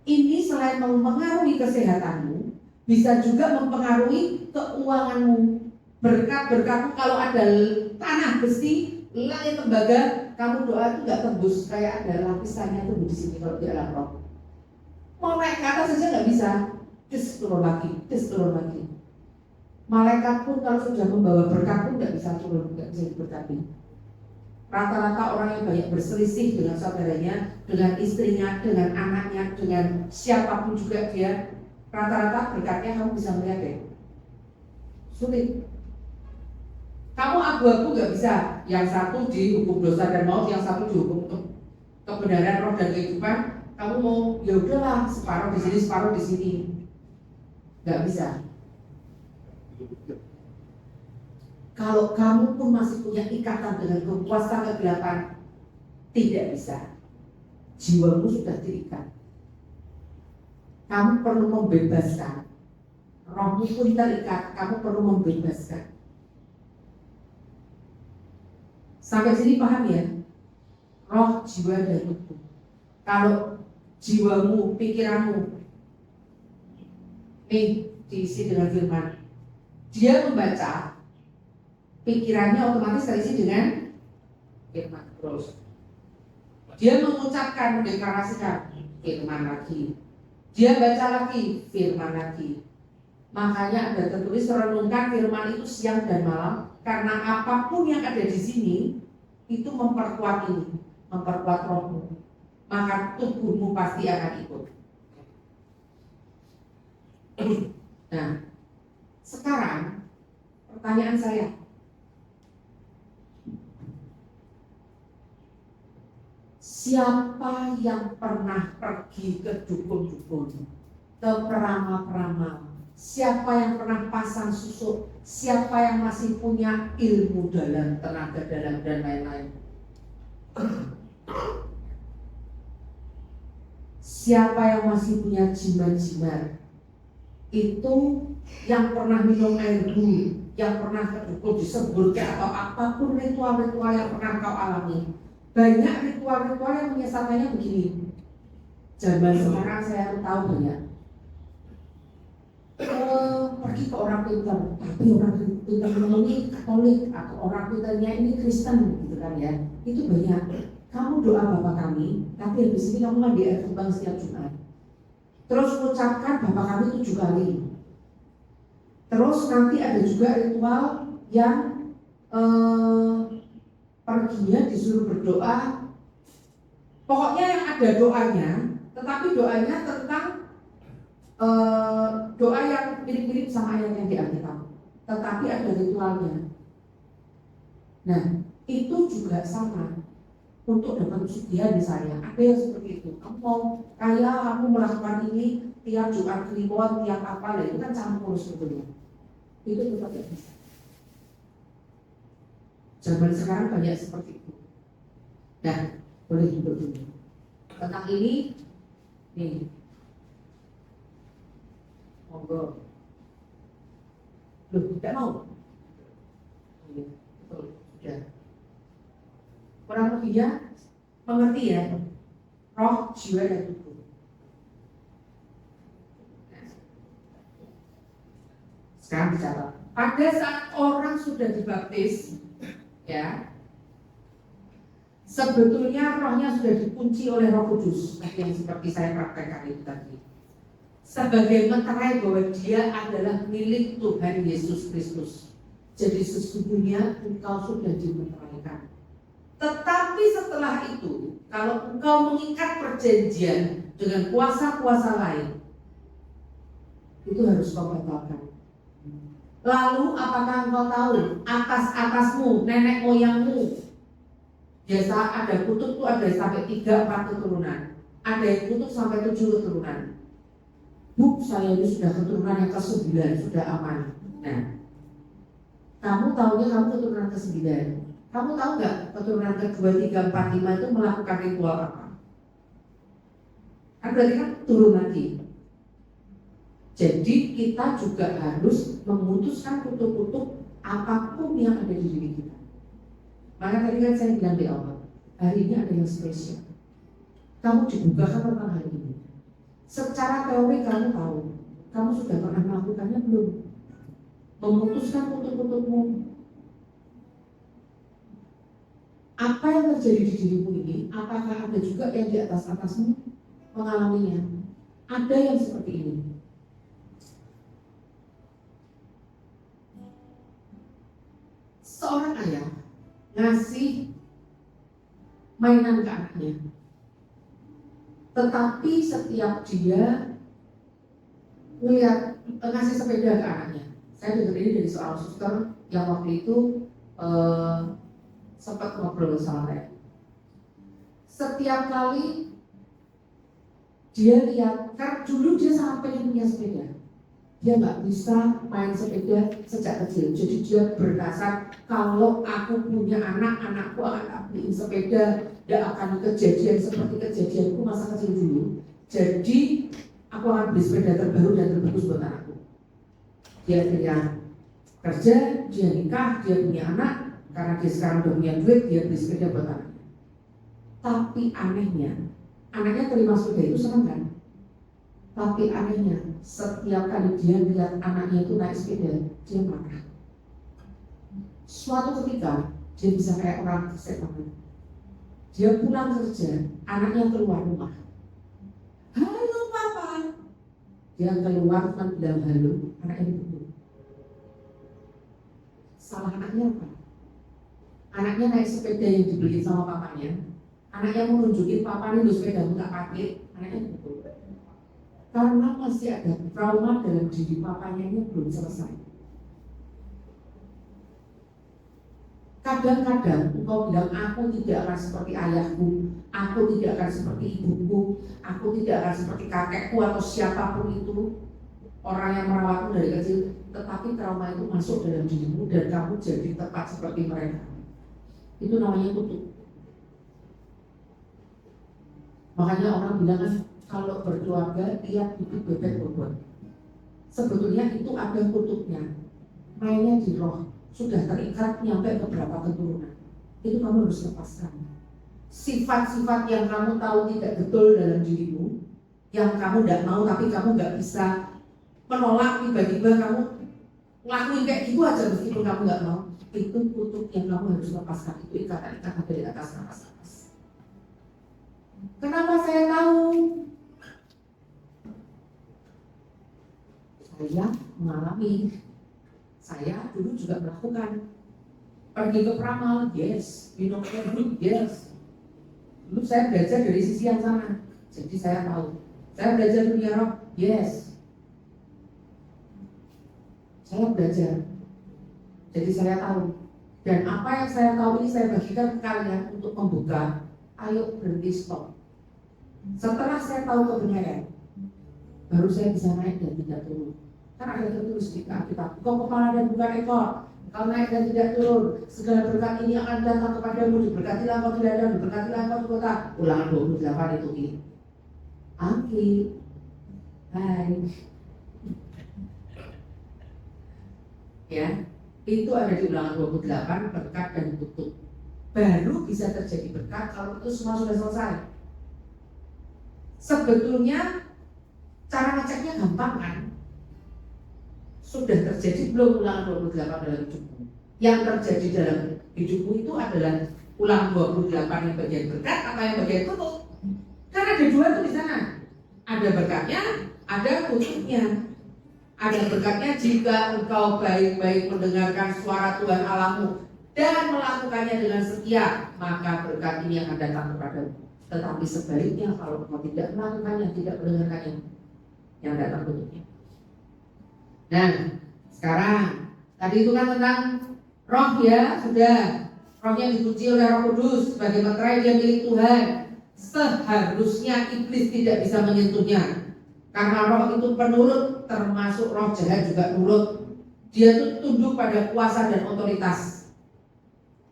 Ini selain mempengaruhi kesehatanmu, bisa juga mempengaruhi keuanganmu. Berkat-berkatmu, kalau ada tanah besi, langit tembaga, kamu doa itu nggak tembus, kayak ada lapisannya tuh di sini kalau di alam roh. Mau naik ke atas saja nggak bisa, turun lagi, turun lagi. Malaikat pun kalau sudah membawa berkat pun nggak bisa turun, nggak bisa diberkati. Rata-rata orang yang banyak berselisih dengan saudaranya, dengan istrinya, dengan anaknya, dengan siapapun juga dia, rata-rata berkatnya kamu bisa melihat deh. Sulit. Kamu abu-abu nggak bisa. Yang satu dihukum dosa dan maut, yang satu dihukum kebenaran roh dan kehidupan. Kamu mau ya udahlah, separuh di sini, separuh di sini. Nggak bisa. Kalau kamu pun masih punya ikatan dengan kekuasaan kegelapan, tidak bisa. Jiwamu sudah terikat. Kamu perlu membebaskan. Rohmu pun terikat, kamu perlu membebaskan. Sampai sini paham ya? Roh, jiwa, dan tubuh. Kalau jiwamu, pikiranmu diisi dengan firman, dia membaca, pikirannya otomatis terisi dengan firman terus. Dia mengucapkan, mendeklarasikan firman lagi. Dia baca lagi firman lagi. Makanya ada tertulis renungkan firman itu siang dan malam, karena apapun yang ada di sini itu memperkuat ini, memperkuat rohmu. Maka tubuhmu pasti akan ikut. Nah, sekarang pertanyaan saya, siapa yang pernah pergi ke dukun-dukun, ke peramal-peramal? Siapa yang pernah pasang susuk? Siapa yang masih punya ilmu dalam, tenaga dalam, dan lain-lain? Siapa yang masih punya jimat-jimat? Itu yang pernah minum air bui, yang pernah ke dukun disebutkan, atau apapun ritual-ritual yang pernah kau alami. Banyak ritual-ritual yang menyesalkannya begini. Zaman sekarang saya tahu banyak. Pergi ke orang pintar, tapi orang pintar ini Katolik atau orang pintarnya ini Kristen, gitu kan ya. Itu banyak. Kamu doa Bapa kami, tapi habis ini kamu mandi air kembang setiap Jumat. Terus ucapkan Bapa kami 7 kali. Terus nanti ada juga ritual yang perginya disuruh berdoa. Pokoknya yang ada doanya, tetapi doanya tentang doa yang mirip-mirip sama ayat yang di Alkitab, tetapi ada ritualnya. Nah, itu juga sama. Untuk dapat pesugihan misalnya, ada yang seperti itu. Kamu mau kaya, kamu melakukan ini tiap Jumat Kliwon, tiap apa, itu kan campur sebetulnya. Itu tetap tidak bisa. Zaman sekarang banyak seperti itu. Nah, boleh duduk dulu. Tentang ini, nih. Monggo. Loh, tidak mau? Betul, sudah. Kurang lebihnya mengerti ya, roh, jiwa, dan tubuh. Sekarang bicara. Pada saat orang sudah dibaptis, ya, sebetulnya rohnya sudah dikunci oleh Roh Kudus, yang seperti saya praktekkan itu tadi. Sebagai meterai bahwa dia adalah milik Tuhan Yesus Kristus. Jadi sesungguhnya engkau sudah dimeteraikan. Tetapi setelah itu, kalau engkau mengikat perjanjian dengan kuasa-kuasa lain, itu harus kau batalkan. Lalu apakah engkau tahu atas-atasmu, nenek moyangmu, Biasa ada kutub tuh ada sampai 3-4 keturunan. Ada yang kutub sampai 7 keturunan. Bu, saya ini sudah keturunan yang ke-9, sudah aman. Nah, kamu tahunya kamu keturunan ke-9. Kamu tahu nggak keturunan ke-2, 3, 4, 5 itu melakukan ritual apa? Kan berarti kan turun lagi. Jadi kita juga harus memutuskan kutub-kutub apapun yang ada di diri kita. Maka tadi kan saya bilang di awal, hari ini ada yang spesial. Kamu dibukakan tentang hari ini. Secara teori kamu tahu, kamu sudah pernah melakukannya belum? Memutuskan kutub-kutubmu. Apa yang terjadi di dirimu ini, apakah ada juga yang di atas-atasmu mengalaminya? Ada yang seperti ini. Seorang ayah ngasih mainan ke anaknya, tetapi setiap dia ngasih sepeda ke anaknya. Saya dengar ini dari seorang suster yang waktu itu sempat ngobrol sama saya. Setiap kali dia lihat, karena dulu dia sangat pengen punya sepeda, dia nggak bisa main sepeda sejak kecil. Jadi dia berdasar kalau aku punya anak, anakku akan aku beliin sepeda, tidak akan kejadian seperti kejadianku masa kecil dulu. Jadi aku akan beli sepeda terbaru dan terbagus buat anakku. Dia akhirnya kerja, dia nikah, dia punya anak. Karena dia sekarang udah punya duit, dia beli sepeda buat anaknya. Tapi anehnya, anaknya terima sepeda itu senang kan? Tapi anehnya, setiap kali dia lihat anaknya itu naik sepeda, dia marah. Suatu ketika, dia bisa kayak orang kesetangan. Dia pulang kerja, anaknya keluar rumah. Halo papa. Dia keluar cuma bilang halo, anaknya dipukul. Salah anaknya apa? Anaknya naik sepeda yang dibeli sama papanya. Anaknya mau nunjukin papa ini sepeda nggak pakai, anaknya dipukul. Karena masih ada trauma dalam diri papanya yang belum selesai. Kadang-kadang engkau bilang, aku tidak akan seperti ayahku, aku tidak akan seperti ibuku, aku tidak akan seperti kakekku atau siapapun itu, orang yang merawatmu dari kecil. Tetapi trauma itu masuk dalam dirimu dan kamu jadi tepat seperti mereka. Itu namanya kutuk. Makanya orang bilang kan, kalau berkeluarga lihat bibit bebek bobot. Sebetulnya itu ada kutubnya. Mainnya di roh, sudah terikat nyampe ke berapa keturunan. Itu kamu harus lepaskan. Sifat-sifat yang kamu tahu tidak betul dalam dirimu, yang kamu tidak mau tapi kamu nggak bisa menolak, tiba-tiba kamu ngelakuin kayak gitu aja meskipun kamu nggak mau. Itu kutub yang kamu harus lepaskan. Itu ikatan-ikatan dari atas. Kenapa saya tahu? Saya mengalami, saya dulu juga melakukan. Pergi ke peramal, yes. Minum herbal, yes. Dulu saya belajar dari sisi yang sana, jadi saya tahu. Saya belajar dunia roh, yes. Saya belajar, jadi saya tahu. Dan apa yang saya tahu ini saya bagikan ke kalian untuk membuka. Ayo berhenti, stop. Setelah saya tahu kebenaran, baru saya bisa naik dan tidak turun. Kan ada tertulis di Alkitab, kau kepala dan bukan ekor, kau naik dan tidak turun. Segala berkat ini akan datang kepadamu, diberkatilah kau di ladang, diberkatilah kau di kota. Ulangan 28 itu ini. Angki, hai. Ya, itu ada di ulangan 28, berkat dan tutup. Baru bisa terjadi berkat kalau itu semua sudah selesai. Sebetulnya cara ngeceknya gampang kan? Sudah terjadi belum ulangan 28 dalam hidupmu? Yang terjadi dalam hidupmu itu adalah ulangan 28 yang bagian berkat atau yang bagian tutup? Karena ada dua tuh di sana. Ada berkatnya, ada tutupnya. Ada berkatnya jika engkau baik-baik mendengarkan suara Tuhan Allahmu dan melakukannya dengan setia, maka berkat ini akan datang kepadamu. Tetapi sebaliknya kalau engkau tidak melakukannya, tidak mendengarkannya, yang datang tutupnya. Nah, sekarang tadi itu kan tentang roh ya, sudah. rohnya dikunci oleh Roh Kudus sebagai meterai dia milik Tuhan. Seharusnya iblis tidak bisa menyentuhnya, karena roh itu penurut, termasuk roh jahat juga nurut. Dia tuh tunduk pada kuasa dan otoritas.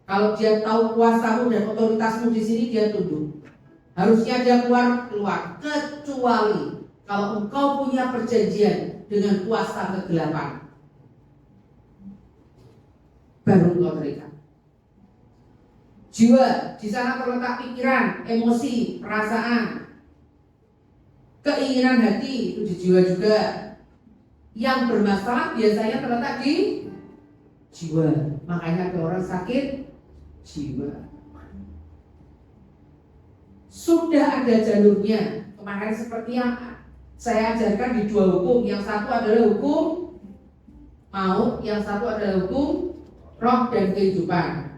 Kalau dia tahu kuasamu dan otoritasmu di sini, dia tunduk. Harusnya dia keluar, kecuali kalau engkau punya perjanjian dengan kuasa kegelapan, baru engkau terikat. Jiwa, di sana terletak pikiran, emosi, perasaan, keinginan hati, itu di jiwa juga. Yang bermasalah biasanya terletak di jiwa. Makanya ada orang sakit jiwa. Sudah ada jalurnya. Kemarin seperti yang saya ajarkan di 2 hukum. Yang satu adalah hukum maut, yang satu adalah hukum roh dan kehidupan.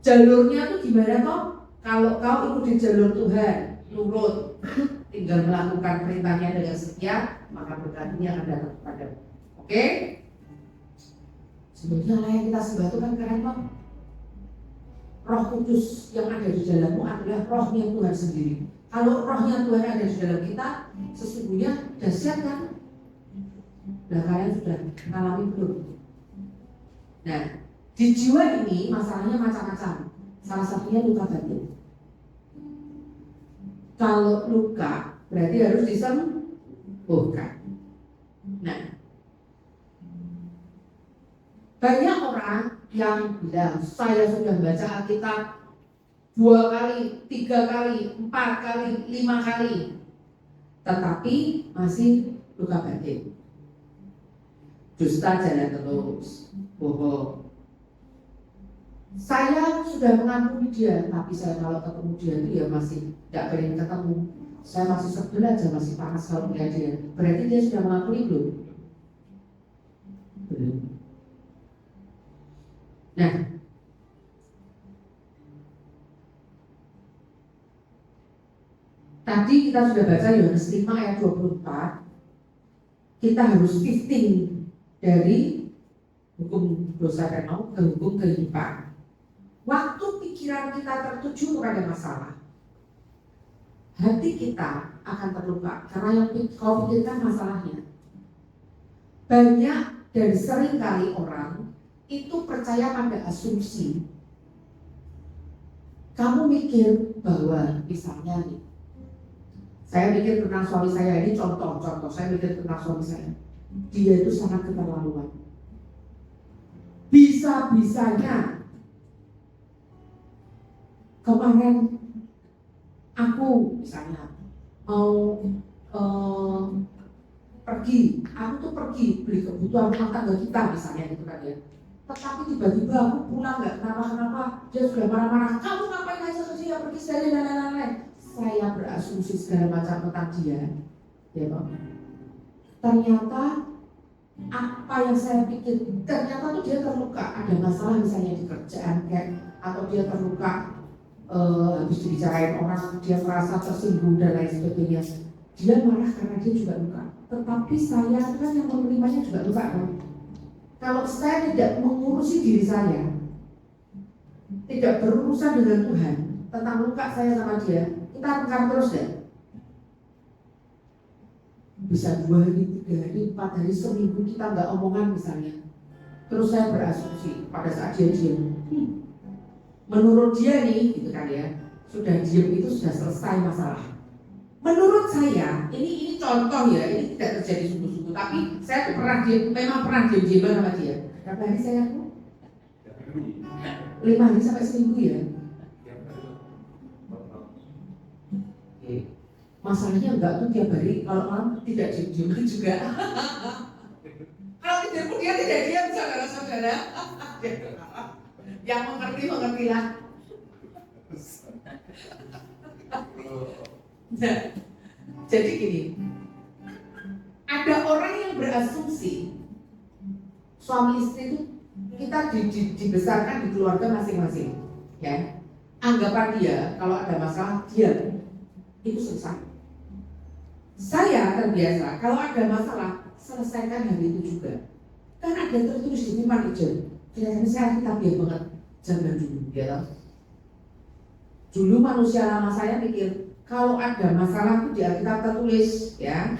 Jalurnya tuh gimana toh? Kalau kau ikuti jalur Tuhan, nurut, tinggal melakukan perintahnya dengan setia, maka berkat ini akan datang kepadamu. Oke? Sebenarnya Allah yang kita sembah itu kan keren toh. Roh Kudus yang ada di dalammu adalah rohnya Tuhan sendiri. Kalau rohnya Tuhan ada di dalam kita, sesungguhnya dahsyat kan? Nah, kalian sudah mengalami belum? Nah, di jiwa ini masalahnya macam-macam. Salah satunya luka batin. Kalau luka berarti harus disembuhkan. Nah, banyak orang yang bilang saya sudah baca Alkitab 2 kali, 3 kali, 4 kali, 5 kali, tetapi masih luka batin. Dusta jalan terus, bohong. Saya sudah mengampuni dia, tapi saya kalau ketemu dia itu ya masih tidak pengen ketemu. Saya masih sebel aja, masih panas kalau melihat dia. Berarti dia sudah mengampuni belum? Belum. Nah, tadi kita sudah baca Yohanes 5 ayat 24. Kita harus shifting dari hukum dosa dan maut ke hukum kehidupan. Waktu pikiran kita tertuju kepada masalah, hati kita akan terluka karena yang kau pikirkan masalahnya. Banyak dan sering kali orang itu percaya pada asumsi. Kamu mikir bahwa misalnya nih, saya mikir tentang suami saya, ini contoh, saya mikir tentang suami saya, dia itu sangat keterlaluan. Bisa-bisanya kemarin aku misalnya mau pergi beli kebutuhan rumah tangga kita misalnya gitu kan ya. Tetapi tiba-tiba aku pulang nggak kenapa-kenapa, dia sudah marah-marah. Kamu ngapain aja ke dia pergi sekali dan lain-lain. Saya berasumsi segala macam tentang dia, ya Pak. Ternyata apa yang saya pikir, ternyata tuh dia terluka, ada masalah misalnya di kerjaan kayak, atau dia terluka habis dibicarain orang, dia merasa tersinggung dan lain sebagainya. Dia marah karena dia juga luka. Tetapi saya kan yang menerimanya juga luka kan. Kalau saya tidak mengurusi diri saya, tidak berurusan dengan Tuhan tentang luka saya sama dia, kita akan terus deh. Bisa 2 hari, 3 hari, 4 hari, seminggu kita nggak omongan misalnya. Terus saya berasumsi pada saat dia diam. Menurut dia nih, gitu kan ya, sudah diam itu sudah selesai masalah. Menurut saya, ini contoh ya, ini tidak terjadi sungguh-sungguh, tapi saya tuh memang pernah diam-diaman sama dia. Berapa hari saya aku? 5 hari sampai seminggu ya. Masalahnya enggak tuh tiap hari, kalau orang tidak diam-diaman juga. Kalau tidak pun dia tidak diam, saudara-saudara. Yang mengerti-lah. Nah, jadi gini, ada orang yang berasumsi suami istri itu kita dibesarkan di keluarga masing-masing, ya. Anggapan dia kalau ada masalah dia itu selesai. Saya terbiasa kalau ada masalah selesaikan hari itu juga. Kan ada tertulis di firman hijau, Kelihatannya saya Alkitabiah banget zaman dulu, ya toh. Dulu manusia lama saya pikir kalau ada masalah itu di Alkitab tertulis, ya,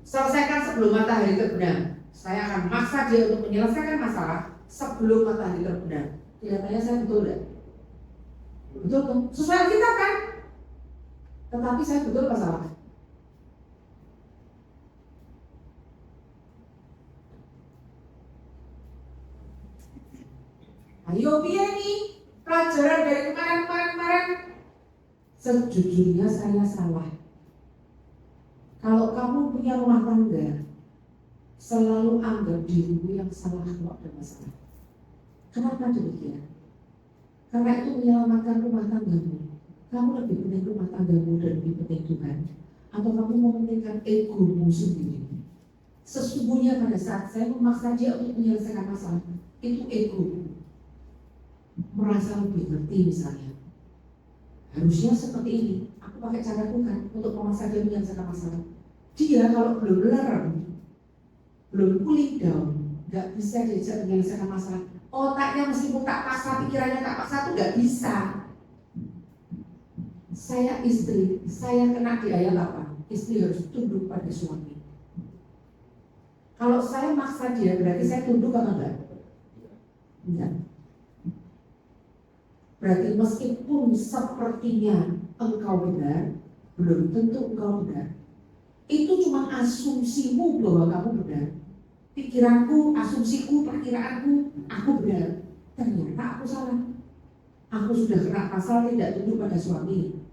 selesaikan sebelum matahari terbenam. Saya akan maksa dia untuk menyelesaikan masalah sebelum matahari terbenam. Kelihatannya saya betul enggak? Betul kan? Sesuai Alkitab kan? Tetapi saya betul apa salah? Ayo biar nih pelajaran dari kemarin. Sejujurnya saya salah. Kalau kamu punya rumah tangga, selalu anggap dirimu yang salah kalau ada masalah. Kenapa demikian? Karena itu menyelamatkan rumah tanggamu. Kamu lebih penting rumah tanggamu dan lebih penting Tuhan, atau kamu mementingkan egomu sendiri? Sesungguhnya pada saat saya memaksa dia untuk menyelesaikan masalah, itu ego. Merasa lebih ngerti misalnya. Harusnya seperti ini. Aku pakai cara Tuhan untuk memaksa dia menyelesaikan masalah. Dia kalau belum learn, belum cooling down, nggak bisa diajak menyelesaikan masalah. Otaknya meskipun tak paksa, pikirannya tak paksa itu nggak bisa. Saya istri, saya kena di ayat apa? Istri harus tunduk pada suami. Kalau saya maksa dia, berarti saya tunduk apa enggak? Enggak. Berarti meskipun sepertinya engkau benar, belum tentu engkau benar. Itu cuma asumsimu bahwa kamu benar. Pikiranku, asumsiku, perkiraanku, aku benar. Ternyata aku salah. Aku sudah kena pasal tidak tunduk pada suami.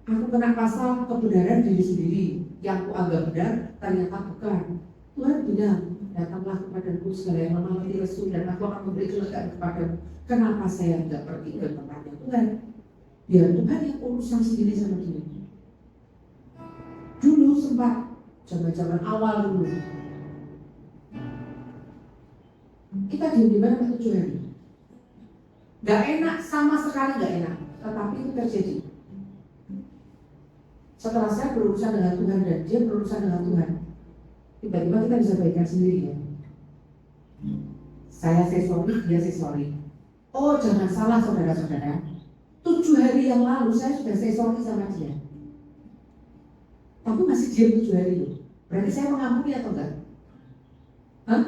Aku kena pasal kebenaran diri sendiri. Yang aku anggap benar, ternyata bukan. Tuhan bilang, datanglah kepadaku segala yang mengalami restu dan aku akan memberi kelegaan kepadamu. Kenapa saya tidak pergi ke tempatnya Tuhan? Biar Tuhan yang urusan sendiri sama dia. Dulu sempat, zaman-zaman awal dulu, kita diam di mana 7 hari. Gak enak, sama sekali gak enak. Tetapi itu terjadi. Setelah saya berurusan dengan Tuhan dan dia berurusan dengan Tuhan, tiba-tiba kita bisa baikkan sendiri ya. Saya say sorry, dia say sorry. Oh jangan salah saudara-saudara, 7 hari yang lalu saya sudah say sorry sama dia, tapi masih diam 7 hari loh. Berarti saya mengampuni atau enggak? Hah?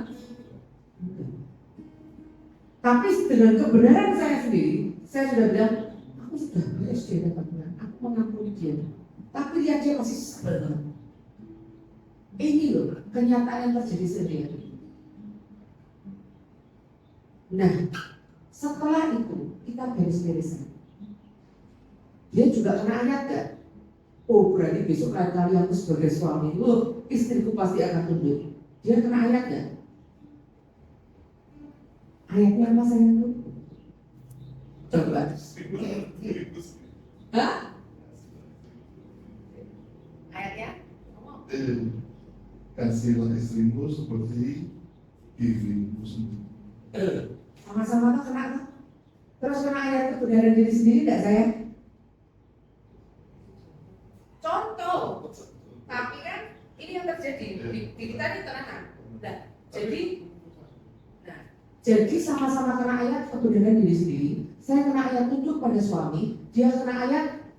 Tapi dengan kebenaran saya sendiri, saya sudah bilang, aku sudah beres dia dapat Tuhan, aku mengampuni dia. Tapi dia masih sebel. Ini loh kenyataan yang terjadi sendiri. Nah, setelah itu kita beres-beresan. Dia juga kena ayat kan? Oh berarti besok lain kali aku sebagai suami, istriku pasti akan tunduk. Dia kena ayat kan? Ayatnya apa sayang tuh? Coba. Hah? Ayatnya? Kasihlah istrimu seperti dirimu sendiri. Sama-sama tuh kena tuh. Terus kena ayat kebenaran diri sendiri enggak saya? Contoh. Tapi kan ini yang terjadi di kita di tengah. Nah, jadi sama-sama kena ayat kebenaran diri sendiri. Saya kena ayat tunduk pada suami, dia kena ayat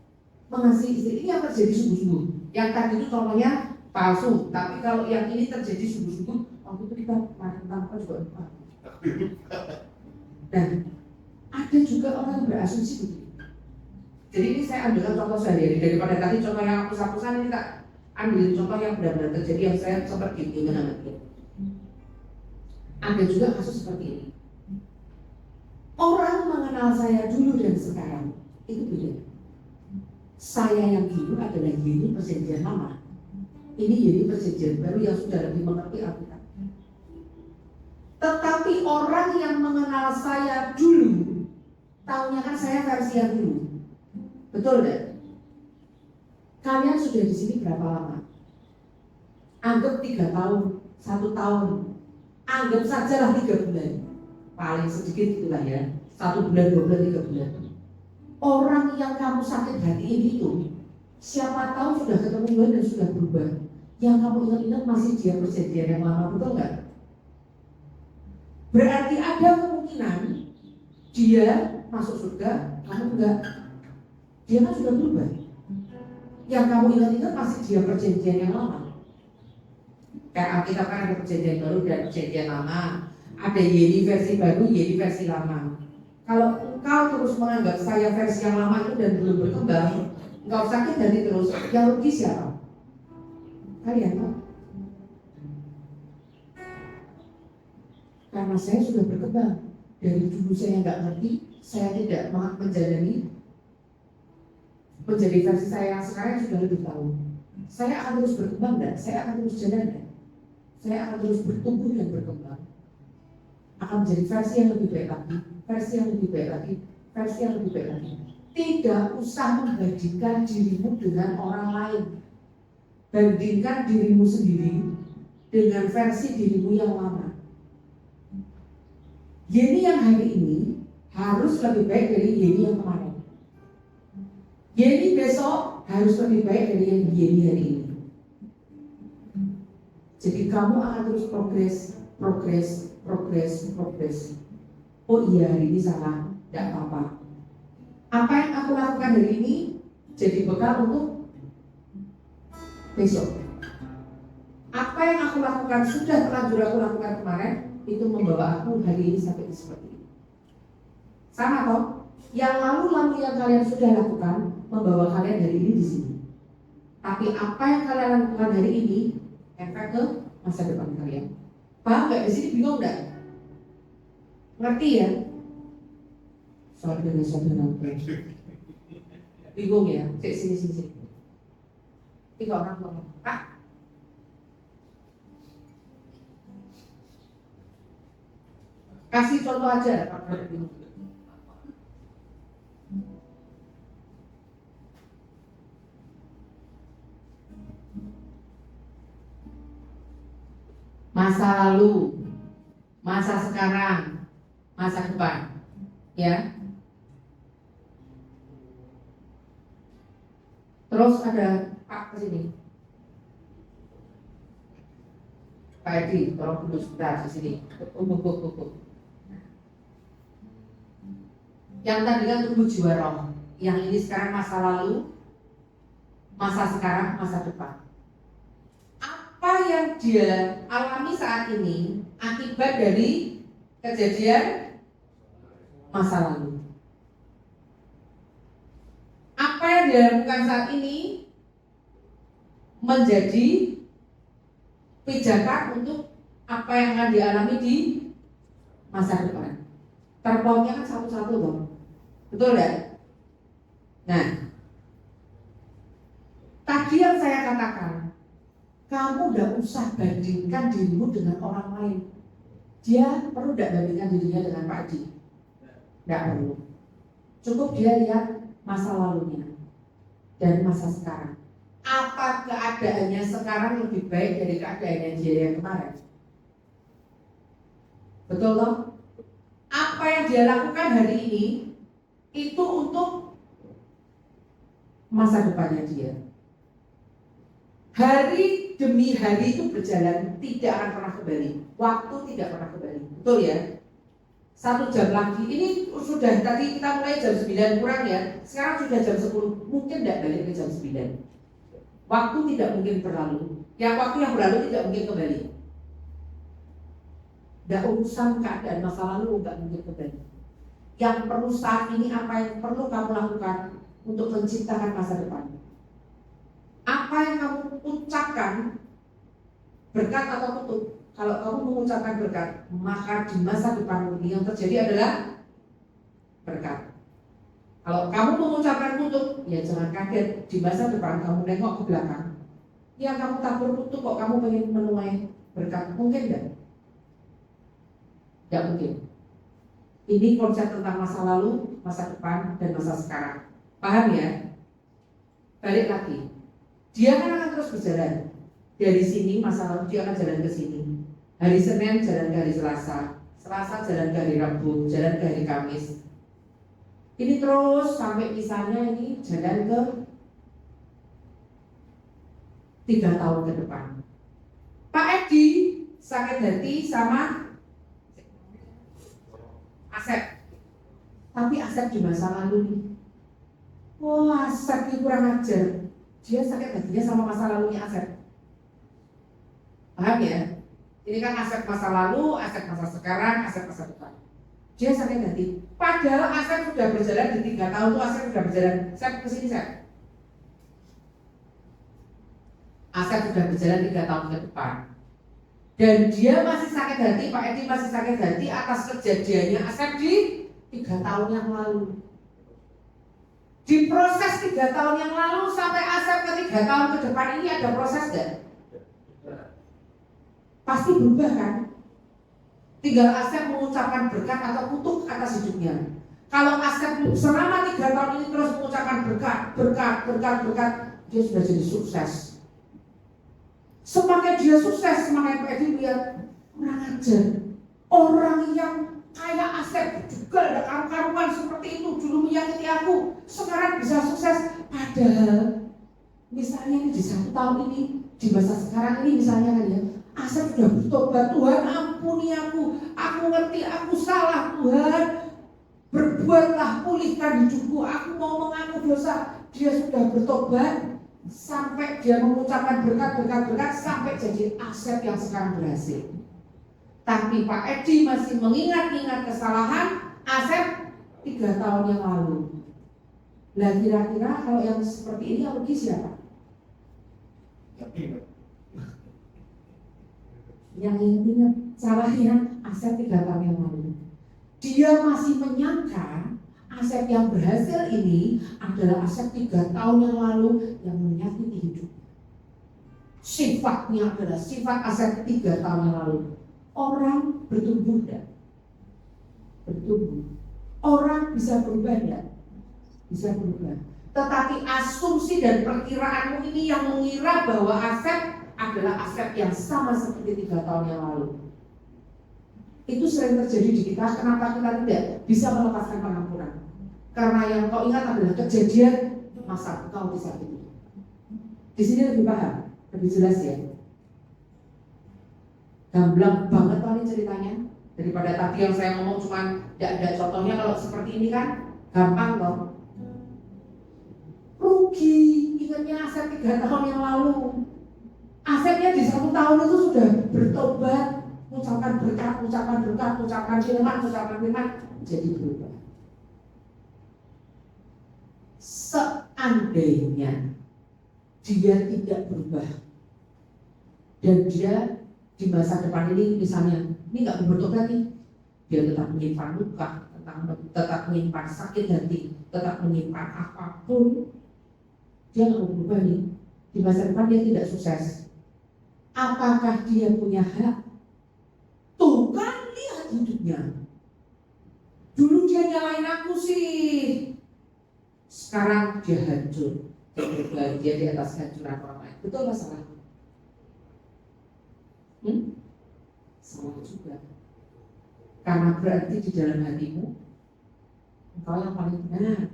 mengasihi istri. Ini yang terjadi sungguh-sungguh. Yang tadi itu contohnya palsu, tapi kalau yang ini terjadi sungguh-sungguh, waktu itu kita tanpa juga lupa. Dan ada juga orang yang berasumsi begini. Jadi ini saya ambilkan contoh sehari-hari daripada tadi contoh yang hapus-hapusan, ini tak ambil contoh yang benar-benar terjadi yang saya sempat gimana. Ada juga kasus seperti ini. Orang mengenal saya dulu dan sekarang itu beda. Saya yang dulu adalah Yeni perjanjian lama. Ini Yeni perjanjian baru yang sudah lebih mengerti Alkitab. Tetapi orang yang mengenal saya dulu, tahunya kan saya versi yang dulu. Betul tidak? Kalian sudah di sini berapa lama? Anggap 3 tahun, 1 tahun. Anggap sajalah 3 bulan. Paling sedikit itulah ya. 1 bulan, 2 bulan, 3 bulan. Orang yang kamu sakit hati ini itu, siapa tahu sudah ketemu Tuhan dan sudah berubah. Yang kamu ingat-ingat masih dia perjanjian yang lama, betul nggak? Berarti ada kemungkinan dia masuk surga, kamu enggak. Dia kan sudah berubah. Yang kamu ingat-ingat masih dia perjanjian yang lama. Kayak Alkitab kan ada perjanjian baru dan perjanjian lama. Ada Yeni versi baru, Yeni versi lama. Kalau engkau terus menganggap saya versi yang lama itu dan belum berkembang, engkau sakit hati terus, yang rugi siapa? Kalian kan? Karena saya sudah berkembang. Dari dulu saya nggak ngerti, saya tidak menjalani menjadi versi saya yang sekarang sudah lebih tahu. Saya akan terus berkembang dan saya akan terus jalan dan saya akan terus bertumbuh dan berkembang. Akan menjadi versi yang lebih baik lagi, versi yang lebih baik lagi, versi yang lebih baik lagi. Tidak usah membandingkan dirimu dengan orang lain. Bandingkan dirimu sendiri dengan versi dirimu yang lama. Yeni yang hari ini harus lebih baik dari Yeni yang kemarin. Yeni besok harus lebih baik dari yang Yeni hari ini. Jadi kamu akan terus progres. Oh iya, hari ini salah, tidak apa-apa. Apa yang aku lakukan hari ini jadi bekal untuk besok. Apa yang aku lakukan sudah terlanjur aku lakukan kemarin, itu membawa aku hari ini sampai seperti ini. Sama toh? Yang lalu yang kalian sudah lakukan membawa kalian hari ini di sini. Tapi apa yang kalian lakukan hari ini efek ke masa depan kalian. Paham nggak? Di sini bingung nggak? Ngerti ya? Saudara-saudara, bingung ya? Sini. Tiga orang ngomong, Pak. Kasih contoh aja, Pak. Masa lalu, masa sekarang, masa depan, ya. Terus ada Pak kesini, Pak Edi, tolong duduk sebentar di sini. Yang tadi kan tumbuh jiwa roh, yang ini sekarang masa lalu, masa sekarang, masa depan. Apa yang dia alami saat ini akibat dari kejadian masa lalu. Apa yang dia lakukan saat ini menjadi pijakan untuk apa yang akan dialami di masa depan. Terpautnya kan satu-satu loh. Betul ya? Nah, tadi yang saya katakan, kamu tidak usah bandingkan dirimu dengan orang lain. Dia perlu tidak bandingkan dirinya dengan Pak Di? Tidak perlu. Cukup dia lihat masa lalunya dan masa sekarang. Apa keadaannya sekarang lebih baik dari keadaannya dia yang kemarin? Betul toh? Apa yang dia lakukan hari ini itu untuk masa depannya dia. Hari demi hari itu berjalan, tidak akan pernah kembali. Waktu tidak pernah kembali. Betul ya? 1 jam lagi, ini sudah tadi kita mulai jam 9 kurang ya. Sekarang sudah jam 10, mungkin tidak balik ke jam 9. Waktu tidak mungkin berlalu. Yang waktu yang berlalu tidak mungkin kembali. Tidak urusan keadaan masa lalu, tidak mungkin kembali. Yang perlu saat ini, apa yang perlu kamu lakukan untuk menciptakan masa depan? Apa yang kamu ucapkan, berkat atau kutuk? Kalau kamu mengucapkan berkat, maka di masa depan ini yang terjadi adalah berkat. Kalau kamu mengucapkan kutuk, ya jangan kaget di masa depan kamu nengok ke belakang. Ya kamu tabur kutuk kok kamu pengen menuai berkat, mungkin enggak? Tidak mungkin. Ini konsep tentang masa lalu, masa depan, dan masa sekarang. Paham ya? Balik lagi. Dia kan akan terus berjalan. Dari sini masa lalu dia akan jalan ke sini. Hari Senin jalan ke hari Selasa, Selasa jalan ke hari Rabu, jalan ke hari Kamis. Ini terus sampai misalnya ini jalan ke 3 tahun ke depan. Pak Edi sakit hati sama Asep. Tapi Asep di masa lalu nih, wah Asep ini kurang ajar. Dia sakit hatinya sama masa lalunya Asep. Paham ya? Ini kan Asep masa lalu, Asep masa sekarang, Asep masa depan. Dia sakit hati. Padahal Asep sudah berjalan di 3 tahun tuh Asep sudah berjalan. Saya kesini saya. Asep sudah berjalan 3 tahun ke depan. Dan dia masih sakit hati, Pak Edi masih sakit hati atas kejadiannya Asep di 3 tahun yang lalu. Di proses 3 tahun yang lalu sampai Asep ke 3 tahun ke depan ini ada proses gak? Pasti berubah kan? Tinggal Asep mengucapkan berkat atau kutuk atas hidupnya. Kalau Asep selama 3 tahun ini terus mengucapkan berkat, dia sudah jadi sukses. Semakin dia sukses, semakin Pak Edi lihat kurang ajar. Orang yang kayak Asep juga ada karuan seperti itu dulu menyakiti aku, sekarang bisa sukses. Padahal misalnya ini di 1 tahun ini, di masa sekarang ini misalnya kan ya, Asep sudah bertobat, Tuhan ampuni aku ngerti aku salah Tuhan, berbuatlah pulihkan hidupku, aku mau mengaku dosa. Dia sudah bertobat sampai dia mengucapkan berkat sampai jadi Asep yang sekarang berhasil. Tapi Pak Edi masih mengingat-ingat kesalahan Asep 3 tahun yang lalu. Nah kira-kira kalau yang seperti ini yang rugi siapa? Yang ingat salahnya Asep 3 tahun yang lalu. Dia masih menyangka Asep yang berhasil ini adalah Asep 3 tahun yang lalu yang menyakiti hidup. Sifatnya adalah sifat Asep 3 tahun yang lalu. Orang bertumbuh enggak? Bertumbuh. Orang bisa berubah enggak? Bisa berubah. Tetapi asumsi dan perkiraanmu ini yang mengira bahwa Asep adalah Asep yang sama seperti 3 tahun yang lalu. Itu sering terjadi di kita. Kenapa kita tidak bisa melepaskan pengampunan? Karena yang kau ingat adalah kejadian masa kau disakiti. Di sini lebih paham, lebih jelas ya. Gamblang banget kali ceritanya. Daripada tadi yang saya ngomong cuman tidak ada contohnya. Kalau seperti ini kan gampang loh. Rugi ingatnya Asep 3 tahun yang lalu. Asepnya di 1 tahun itu sudah bertobat, mengucapkan berkat, mengucapkan firman, jadi berubah. Seandainya dia tidak berubah dan dia di masa depan ini misalnya ini nggak bertobat nih, dia tetap menyimpan luka, tetap menyimpan sakit hati, tetap menyimpan apapun, dia nggak berubah nih. Di masa depan dia tidak sukses. Apakah dia punya hak? Tuh kan lihat hidupnya. Dulu dia nyalain aku sih, sekarang dia hancur. Dia berbahagia di atas hancuran orang lain. Betul nggak salah? Salah juga. Karena berarti di dalam hatimu engkau yang paling benar.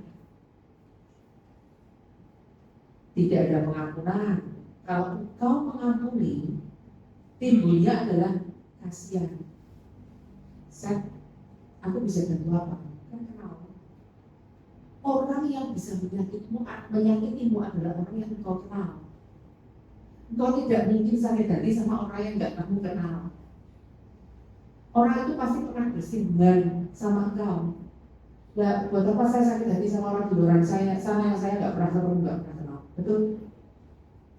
Tidak ada pengampunan. Kalau engkau mengampuni, timbulnya adalah kasihan. Aku bisa bantu apa? Kan kenal. Orang yang bisa menyakitimu adalah orang yang engkau kenal. Engkau tidak mungkin sakit hati sama orang yang nggak kamu kenal. Orang itu pasti pernah bersinggungan sama engkau. Nah, buat apa saya sakit hati sama orang di luar saya, sama yang saya nggak pernah ketemu, nggak pernah kenal. Betul?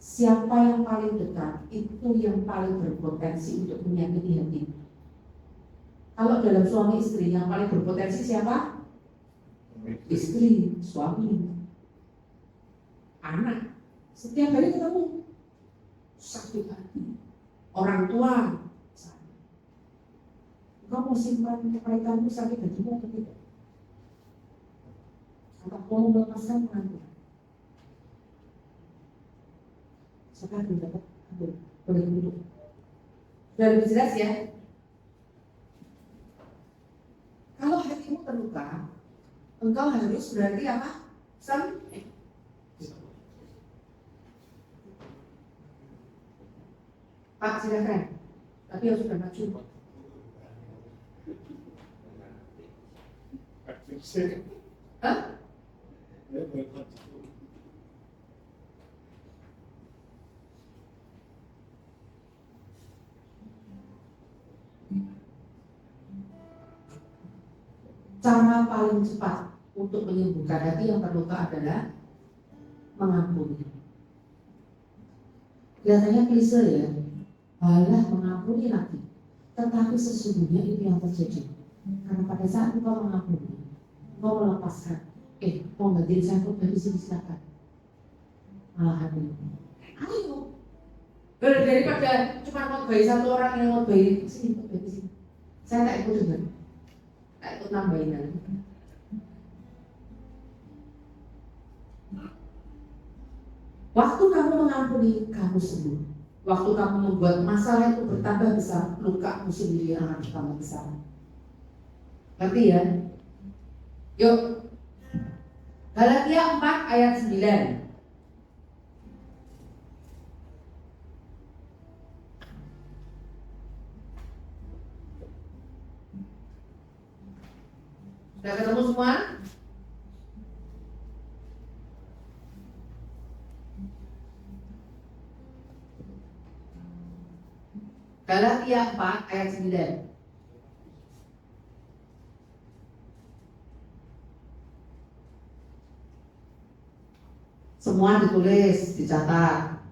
Siapa yang paling dekat itu yang paling berpotensi untuk menyakiti hati. Kalau dalam suami istri yang paling berpotensi siapa? Istri, suami, anak. Setiap hari ketemu sakit hati. Orang tua, kau mau simpan kepaitanmu sakit hatimu atau tidak? Atau kau melepaskan pengampunan? Sekarang dapat boleh duduk. Sudah lebih jelas ya. Kalau hatimu terluka, engkau harus berarti apa? Pak silakan. Tapi harus sudah maju. Hah? Cara paling cepat untuk menyembuhkan hati yang terluka adalah mengampuni. Kelihatannya klise ya, halah mengampuni lagi. Tetapi sesungguhnya itu yang terjadi. Karena pada saat engkau mengampuni, engkau melepaskan. Mau gantiin sangkut dari sini silakan. Malah hati. Ayo. Daripada cuma ngotbahi satu orang yang ngotbahi sini, ngotbahi sini. Saya tak ikut dengar. Tak ikut nambahin lagi. Waktu kamu mengampuni, kamu sembuh. Waktu kamu membuat masalah itu bertambah besar, lukamu sendiri yang akan bertambah besar. Ngerti ya? Yuk. Galatia 4 ayat 9. Sudah ketemu semua? Galatia 4 ayat 9. Semua ditulis, dicatat.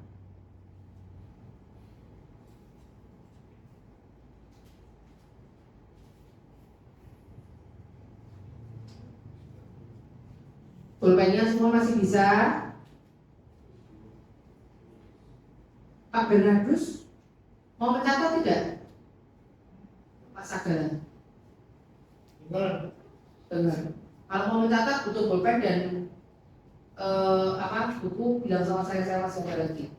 Pulpennya semua masih bisa? Pak Bernardus mau mencatat tidak? Pak Sagala? Dengar. Kalau mau mencatat butuh pulpen dan buku, bilang sama saya masih ada lagi.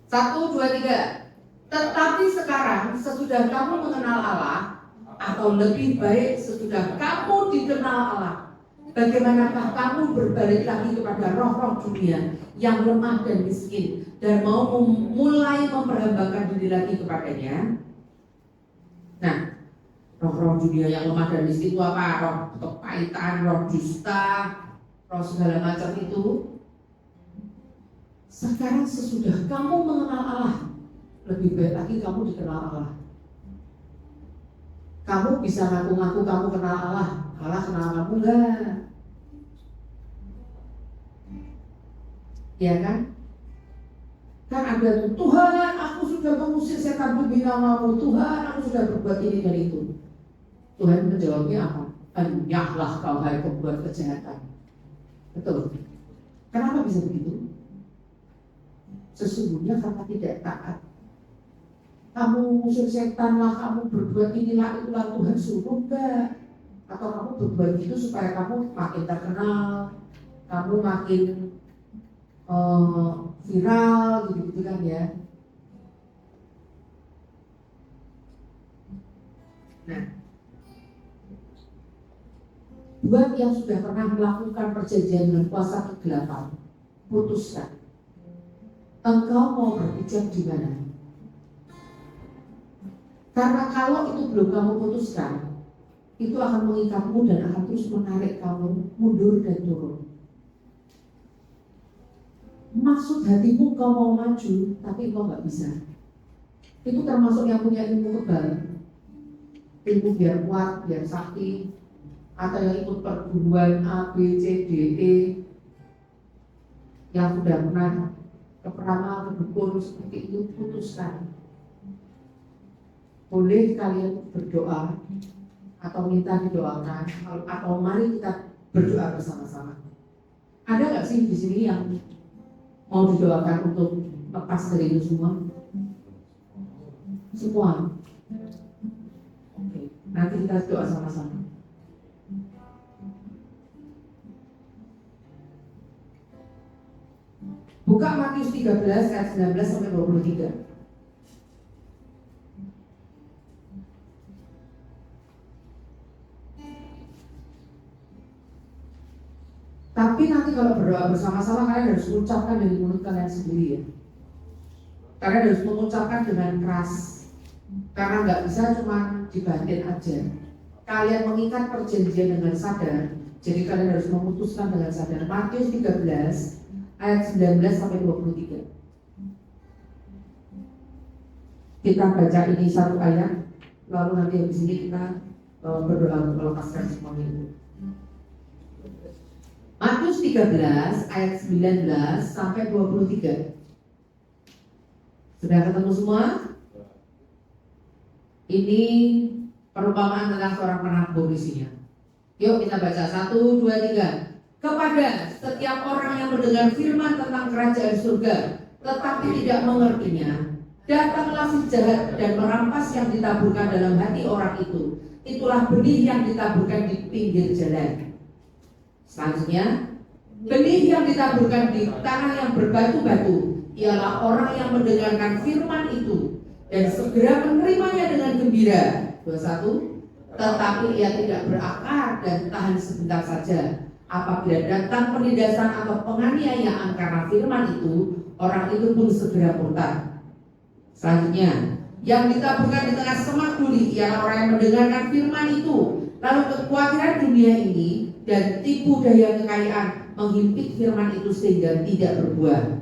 1, 2, 3. Tetapi sekarang sesudah kamu mengenal Allah, atau lebih baik sesudah kamu dikenal Allah, bagaimanakah kamu berbalik lagi kepada roh-roh dunia yang lemah dan miskin dan mau mulai memperhambakan diri lagi kepadanya? Nah, roh-roh dunia yang lemah dan miskin itu apa? Roh kepahitan, roh dusta, roh segala macam itu. Sekarang sesudah kamu mengenal Allah, lebih baik lagi kamu dikenal Allah. Kamu bisa ngaku-ngaku kamu kenal Allah, Allah kenal kamu enggak? Ya kan? Kan ada tuh, Tuhan aku sudah mengusir setan demi namamu, Tuhan aku sudah berbuat ini dan itu. Tuhan menjawabnya apa? Enyahlah kau hai pembuat kejahatan. Betul. Kenapa bisa begitu? Sesungguhnya karena tidak taat. Kamu mengusir setan lah, kamu berbuat inilah itulah, Tuhan suruh enggak? Atau kamu berbuat itu supaya kamu makin terkenal, kamu makin viral gitu-gitu kan ya. Nah, buat yang sudah pernah melakukan perjanjian dengan kuasa kegelapan, putuskan. Engkau mau berpijak di mana? Karena kalau itu belum kamu putuskan, itu akan mengikatmu dan akan terus menarik kamu mundur dan turun. Maksud hatimu kau mau maju, tapi kau nggak bisa. Itu termasuk yang punya ilmu kebal, ilmu biar kuat, biar sakti, atau yang ikut perguruan A, B, C, D, E, yang sudah pernah ke peramal, ke dukun seperti itu, putuskan. Boleh kalian berdoa atau minta didoakan, atau mari kita berdoa bersama-sama. Ada nggak sih di sini yang mau didoakan untuk lepas dari itu semua? Semua. Oke, nanti kita doa sama-sama. Buka Matius 13 ayat 19 sampai 23. Tapi nanti kalau berdoa bersama-sama kalian harus mengucapkan dari mulut kalian sendiri ya. Kalian harus mengucapkan dengan keras. Karena nggak bisa cuma dibatin aja. Kalian mengikat perjanjian dengan sadar, jadi kalian harus memutuskan dengan sadar. Matius 13 ayat 19 sampai 23. Kita baca ini satu ayat, lalu nanti habis ini kita berdoa untuk melepaskan semuanya itu. Matius 13 ayat 19 sampai 23. Sudah ketemu semua? Ini perumpamaan tentang seorang penabur isinya. Yuk kita baca 1, 2, 3. Kepada setiap orang yang mendengar firman tentang kerajaan surga tetapi tidak mengertinya, datanglah si jahat dan merampas yang ditaburkan dalam hati orang itu. Itulah benih yang ditaburkan di pinggir jalan. Selanjutnya, benih yang ditaburkan di tanah yang berbatu-batu ialah orang yang mendengarkan firman itu dan segera menerimanya dengan gembira. 21. Tetapi ia tidak berakar dan tahan sebentar saja. Apabila datang penindasan atau penganiayaan karena firman itu, orang itu pun segera murtad. Selanjutnya, yang ditaburkan di tengah semak duri ialah orang yang mendengarkan firman itu, lalu kekhawatiran dunia ini dan tipu daya kekayaan menghimpit firman itu sehingga tidak berbuah.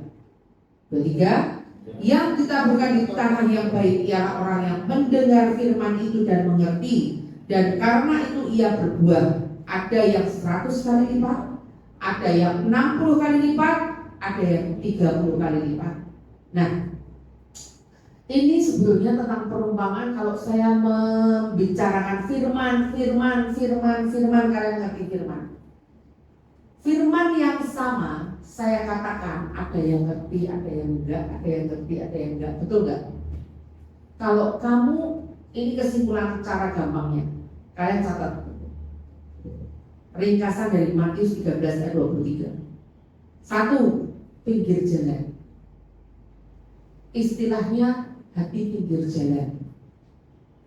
Ketiga, yang ditaburkan di tanah yang baik ialah orang yang mendengar firman itu dan mengerti, dan karena itu ia berbuah. Ada yang 100 kali lipat, ada yang 60 kali lipat, ada yang 30 kali lipat. Nah, ini sebetulnya tentang perumpamaan. Kalau saya membicarakan firman, kalian ngerti firman. Firman yang sama, saya katakan ada yang ngerti, ada yang enggak, ada yang ngerti, ada yang enggak. Betul enggak? Kalau kamu, ini kesimpulan cara gampangnya, kalian catat. Ringkasan dari Matius 13 ayat 23. 1. Pinggir jalan. Istilahnya hati pinggir jalan.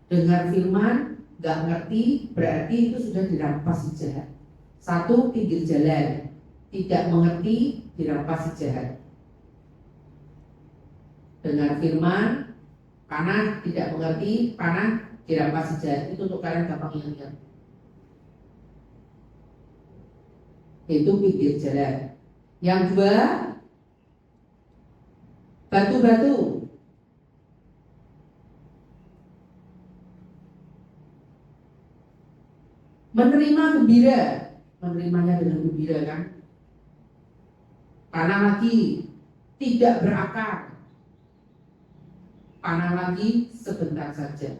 Dengar firman, gak ngerti, berarti itu sudah dirampas si jahat. 1. Pinggir jalan. Tidak mengerti, dirampas si jahat. Dengar firman, panah, tidak mengerti, panah, dirampas si jahat. Itu untuk kalian gampang ingat. Itu pinggir jalan. Yang dua, batu-batu. Menerima gembira, menerimanya dengan gembira kan. Panah lagi, tidak berakar. Panah lagi, sebentar saja.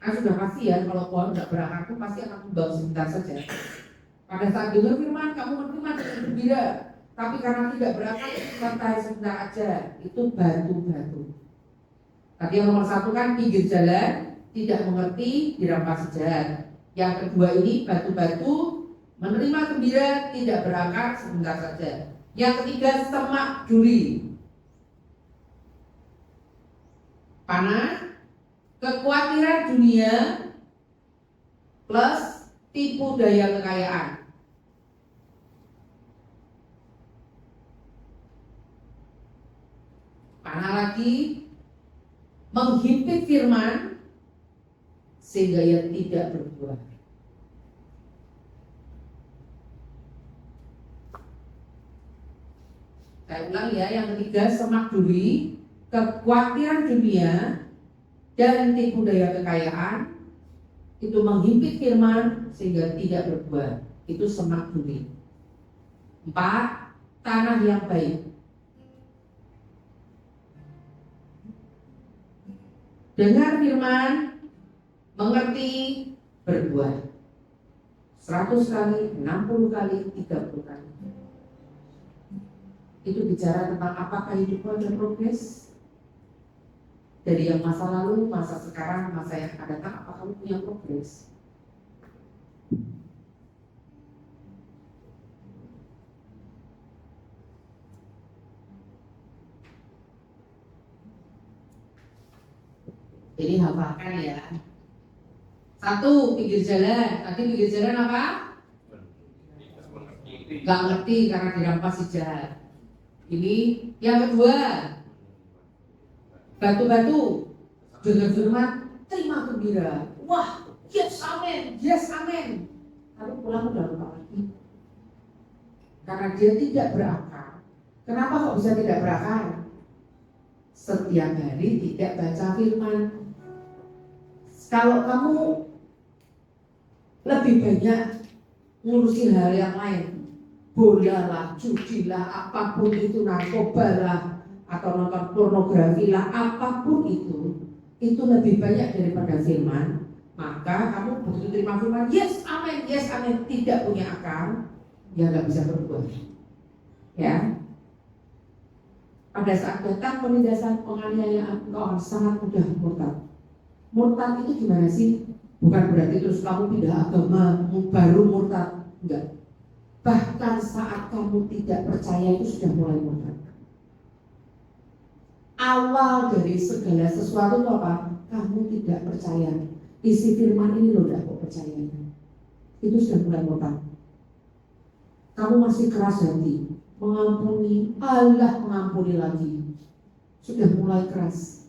Kan sudah pasti ya, kalau pohon tidak berakar itu pasti akan kembang sebentar saja. Pada saat dengar firman, kamu menerima dengan gembira, tapi karena tidak berakar, santai sebentar aja. Itu batu-batu. Tapi yang nomor 1 kan pinggir jalan, tidak mengerti, dirampas jahat. Yang kedua ini batu-batu, menerima gembira, tidak berakar, sebentar saja. Yang ketiga semak duri. Panah, kekhawatiran dunia, plus tipu daya kekayaan. Panah lagi, menghimpit firman sehingga ia tidak berbuah. Saya ulang ya, yang ketiga semak duri, kekhawatiran dunia dan tipu daya kekayaan itu menghimpit firman sehingga tidak berbuah. Itu semak duri. 4. Tanah yang baik. Dengar firman, mengerti, berbuah. 100 kali, 60 kali, 30 kali. Itu bicara tentang apakah hidupmu ada progres. Dari yang masa lalu, masa sekarang, masa yang akan datang, apakah kamu punya progres? Ini hafalkan ya. 1. Pinggir jalan. Tadi pinggir jalan apa? Gak ngerti karena dirampas si jahat. Ini yang kedua, Batu-batu dengar firman, terima gembira. Wah, yes amin, yes amin. Tapi pulang udah lupa lagi. Karena dia tidak berakar. Kenapa kok bisa tidak berakar? Setiap hari tidak baca firman. Kalau kamu lebih banyak ngurusin hal yang lain, bola lah, judi lah, apapun itu, narkoba lah, atau nonton pornografi lah, apapun itu lebih banyak daripada firman. Maka kamu begitu terima firman, yes amin, tidak punya akal, ya nggak bisa berbuat. Ya, pada saat datang penindasan penganiayaan, kau akan sangat mudah murtad. Murtad itu gimana sih? Bukan berarti terus kamu pindah agama baru murtad, enggak. Bahkan saat kamu tidak percaya itu sudah mulai murtad. Awal dari segala sesuatu itu apa? Kamu tidak percaya. Isi firman ini loh, tidak kok percaya. Itu sudah mulai murtad. Kamu masih keras hati, mengampuni, Allah mengampuni lagi. Sudah mulai keras.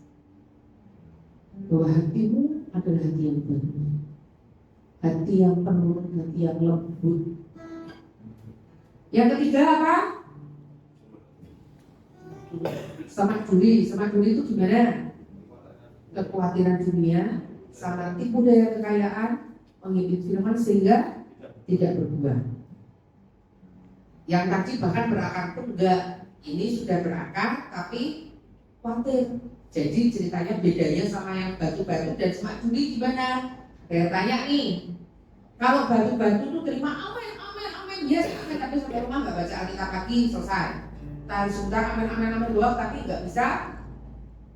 Bahwa hatimu adalah hati yang baik, hati yang penuh, hati yang lembut. Yang ketiga apa? Semak juli itu gimana? Kekhawatiran dunia sama tipu daya kekayaan, menghimpit firman sehingga tidak berubah. Yang tadi bahkan berakar pun enggak. Ini sudah berakar tapi khawatir. Jadi ceritanya bedanya sama yang batu-batu dan semak juli gimana? Saya tanya nih, kalau batu-batu itu terima amin, yes amin, tapi sampai rumah nggak baca Alkitab lagi, selesai. Tahan sebentar amin doang, tapi nggak bisa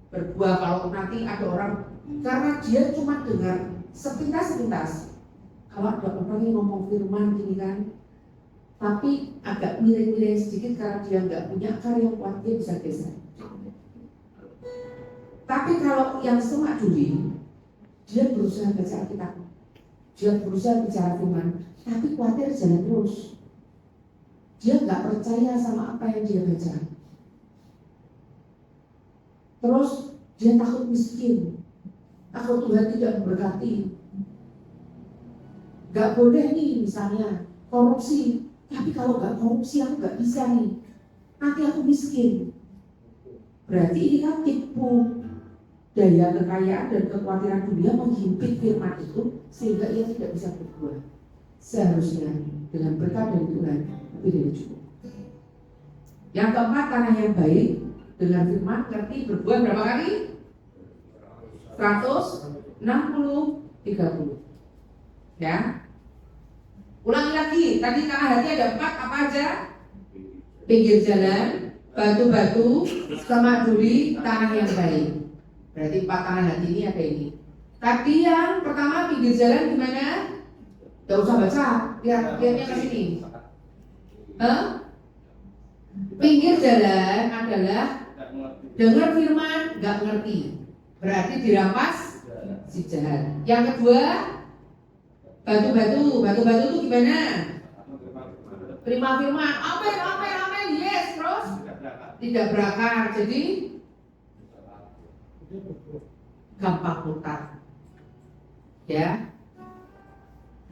berbuah. Kalau nanti ada orang, karena dia cuma dengar sepintas. Kalau ada orang yang ngomong firman gini kan, tapi agak miring-miring sedikit karena dia nggak punya akar yang kuat, dia bisa geser. Tapi kalau yang semak juli, dia berusaha baca Alkitab, dia berusaha bicara firman, tapi khawatir jalan terus. Dia nggak percaya sama apa yang dia baca. Terus dia takut miskin, takut Tuhan tidak memberkati. Gak boleh nih misalnya korupsi, tapi kalau nggak korupsi aku nggak bisa nih, nanti aku miskin. Berarti ini kan tipu daya kekayaan dan kekhawatiran dunia menghimpit firman itu sehingga ia tidak bisa berbuah. Seharusnya dengan berkat dari Tuhan lebih dari cukup. Yang keempat, tanah yang baik dengan firman ngerti berbuah berapa kali? 160 30. Ya. Ulangi lagi, tadi tanah hati ada 4 apa aja? Pinggir jalan, batu-batu, semak juli, tanah yang baik. Berarti 4 tanah hati ini ada ini. Tadi yang pertama pinggir jalan gimana? Gak usah baca, lihatnya ke sini. Pinggir jalan adalah dengar firman, gak ngerti. Berarti dirampas si jahat. Yang kedua, batu-batu itu gimana? Terima firman, amin, yes, terus tidak berakar, jadi gampang murtad. Ya,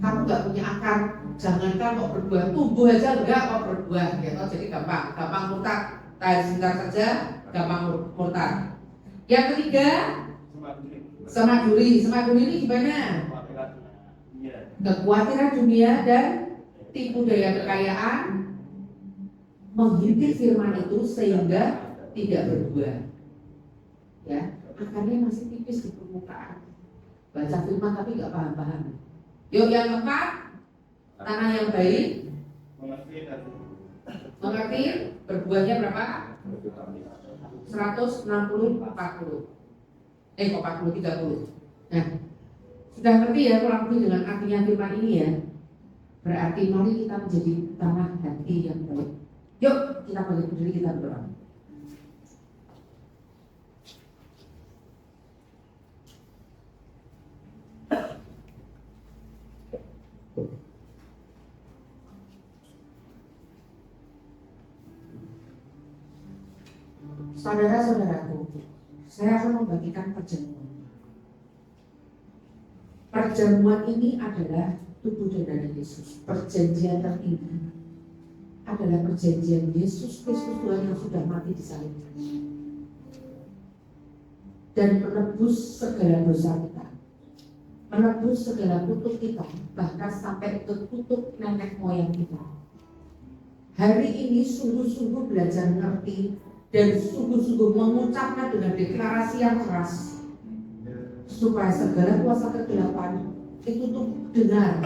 kamu nggak punya akar, jangankan kok berbuah, tumbuh aja enggak kok berbuah, gitu. Jadi gampang murtad. Tahan sebentar saja, gampang murtad. Yang ketiga, semak juli ini gimana? Kekhawatiran dunia dan tipu daya kekayaan menghimpit firman itu sehingga tidak berbuah. Ya, akarnya masih tipis di permukaan. Baca firman tapi nggak paham. Yuk yang keempat, tanah yang baik. Mengerti berbuahnya berapa? 160 40. Kok 40 30. Nah, sudah ngerti ya kurang lebih dengan artinya firman ini ya. Berarti mari kita menjadi tanah hati yang baik. Yuk kita balik berdiri, kita berdoa. Saudara-saudaraku, saya akan membagikan perjamuan. Perjamuan ini adalah tubuh dan darah Yesus. Perjanjian tertinggi adalah perjanjian Yesus Kristus Tuhan yang sudah mati di salib dan menebus segala dosa kita, menebus segala kutuk kita, bahkan sampai ke kutuk nenek moyang kita. Hari ini sungguh-sungguh belajar mengerti dan sungguh-sungguh mengucapkan dengan deklarasi yang keras supaya segala kuasa kegelapan itu tuh dengar.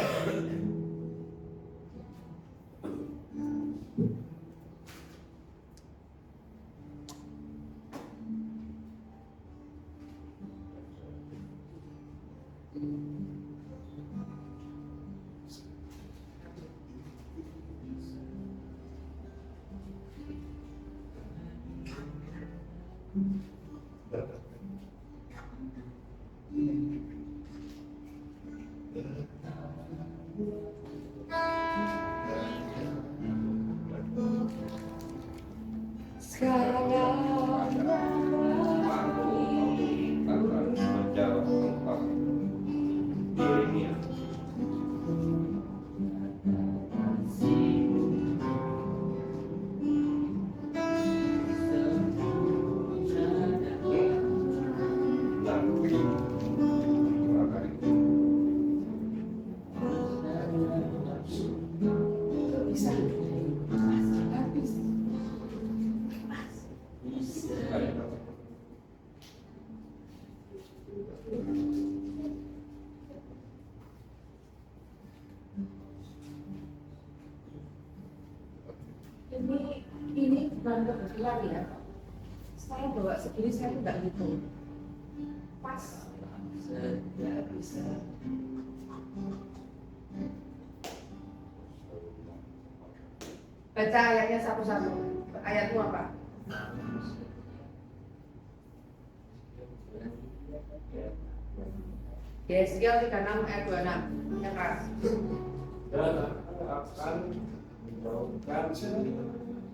Ini bukan kebetulan ya. Saya bawa segini saya tidak gitu. Pas. Tidak bisa. Baca ayatnya satu-satu. Ayatmu apa? Yeskiel 36 ayat 26. Yang keras. Dan akan menjauhkan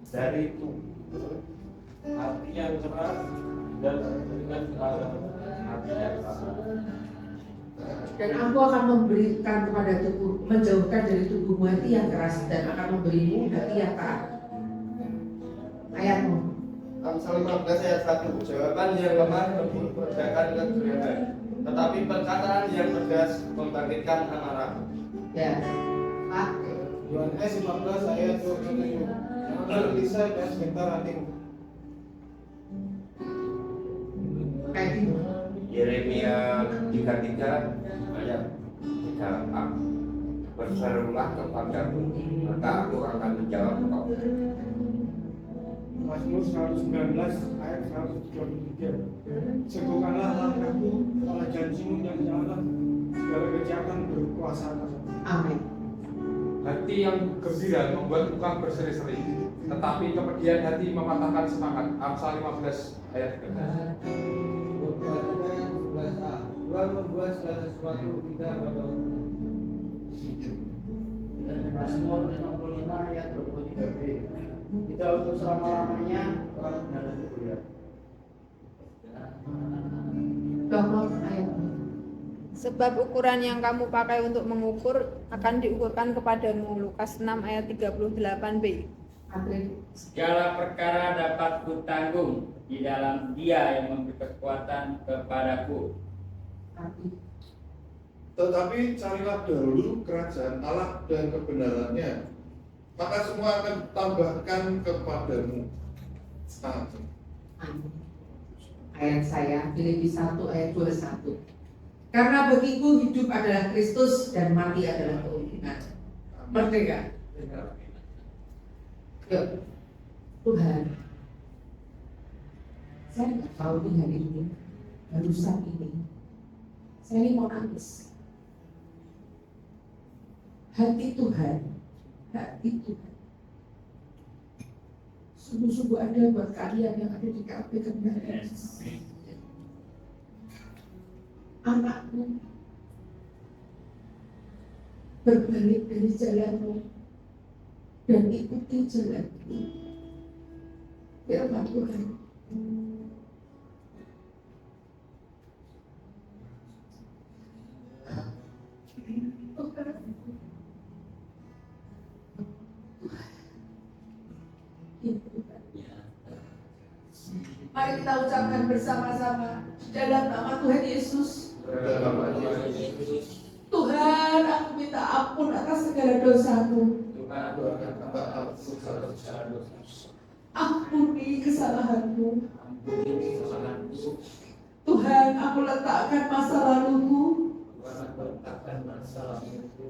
dari itu hati yang keras dan dengan hati yang kasar. Dan aku akan memberikan kepada tubuh, menjauhkan dari tubuhmu hati yang keras dan akan memberimu hati yang taat. Ayatmu. Amsal 15 ayat 1. Jawaban yang lemah memperdayakan kebenaran, tetapi perkataan yang tegas membangkitkan amarah. Ya. Pak. Yohanes 15 ayat 27. Janganlah gelisah dan sebentar hatimu. Kayak gitu. Yeremia 33 ayat 3. Berserulah kepadaku, maka aku akan menjawab engkau. Mazmur 119 ayat 133. Seguhkanlah langkahku oleh janjimu yang jalan, segala kejahatan berkuasa atas. Amin. Hati yang gembira membuat muka berseri-seri, tetapi kepedihan hati mematahkan semangat. Amsal 15 ayat 13. Tuhan membuat segala sesuatu indah pada Mazmur 65 ayat 23b. Tidak untuk selama-lamanya orang benar dan setia. Tolong ayat. Sebab ukuran yang kamu pakai untuk mengukur akan diukurkan kepadamu. Lukas 6 ayat 38b. Segala perkara dapat kutanggung di dalam Dia yang memberi kekuatan kepadaku. Tetapi carilah dahulu kerajaan Allah dan kebenarannya, maka semua akan ditambahkan kepadamu. Amin. Ayat saya Filipi 1 ayat 21. Karena bagiku hidup adalah Kristus dan mati adalah keuntungan. Merdeka. Yuk, Tuhan, saya nggak tahu di hari ini, barusan ini, saya ini mau nangis. Hati Tuhan, sungguh-sungguh ada buat kalian yang ada di KP Kendari. Anakmu berbalik dari jalanmu dan ikuti jalanmu. Firman Tuhan, Mari kita ucapkan bersama-sama dalam nama Tuhan Yesus. Tuhan, aku minta ampun atas segala dosaku. Ampuni kesalahanku. Tuhan, aku letakkan masa laluku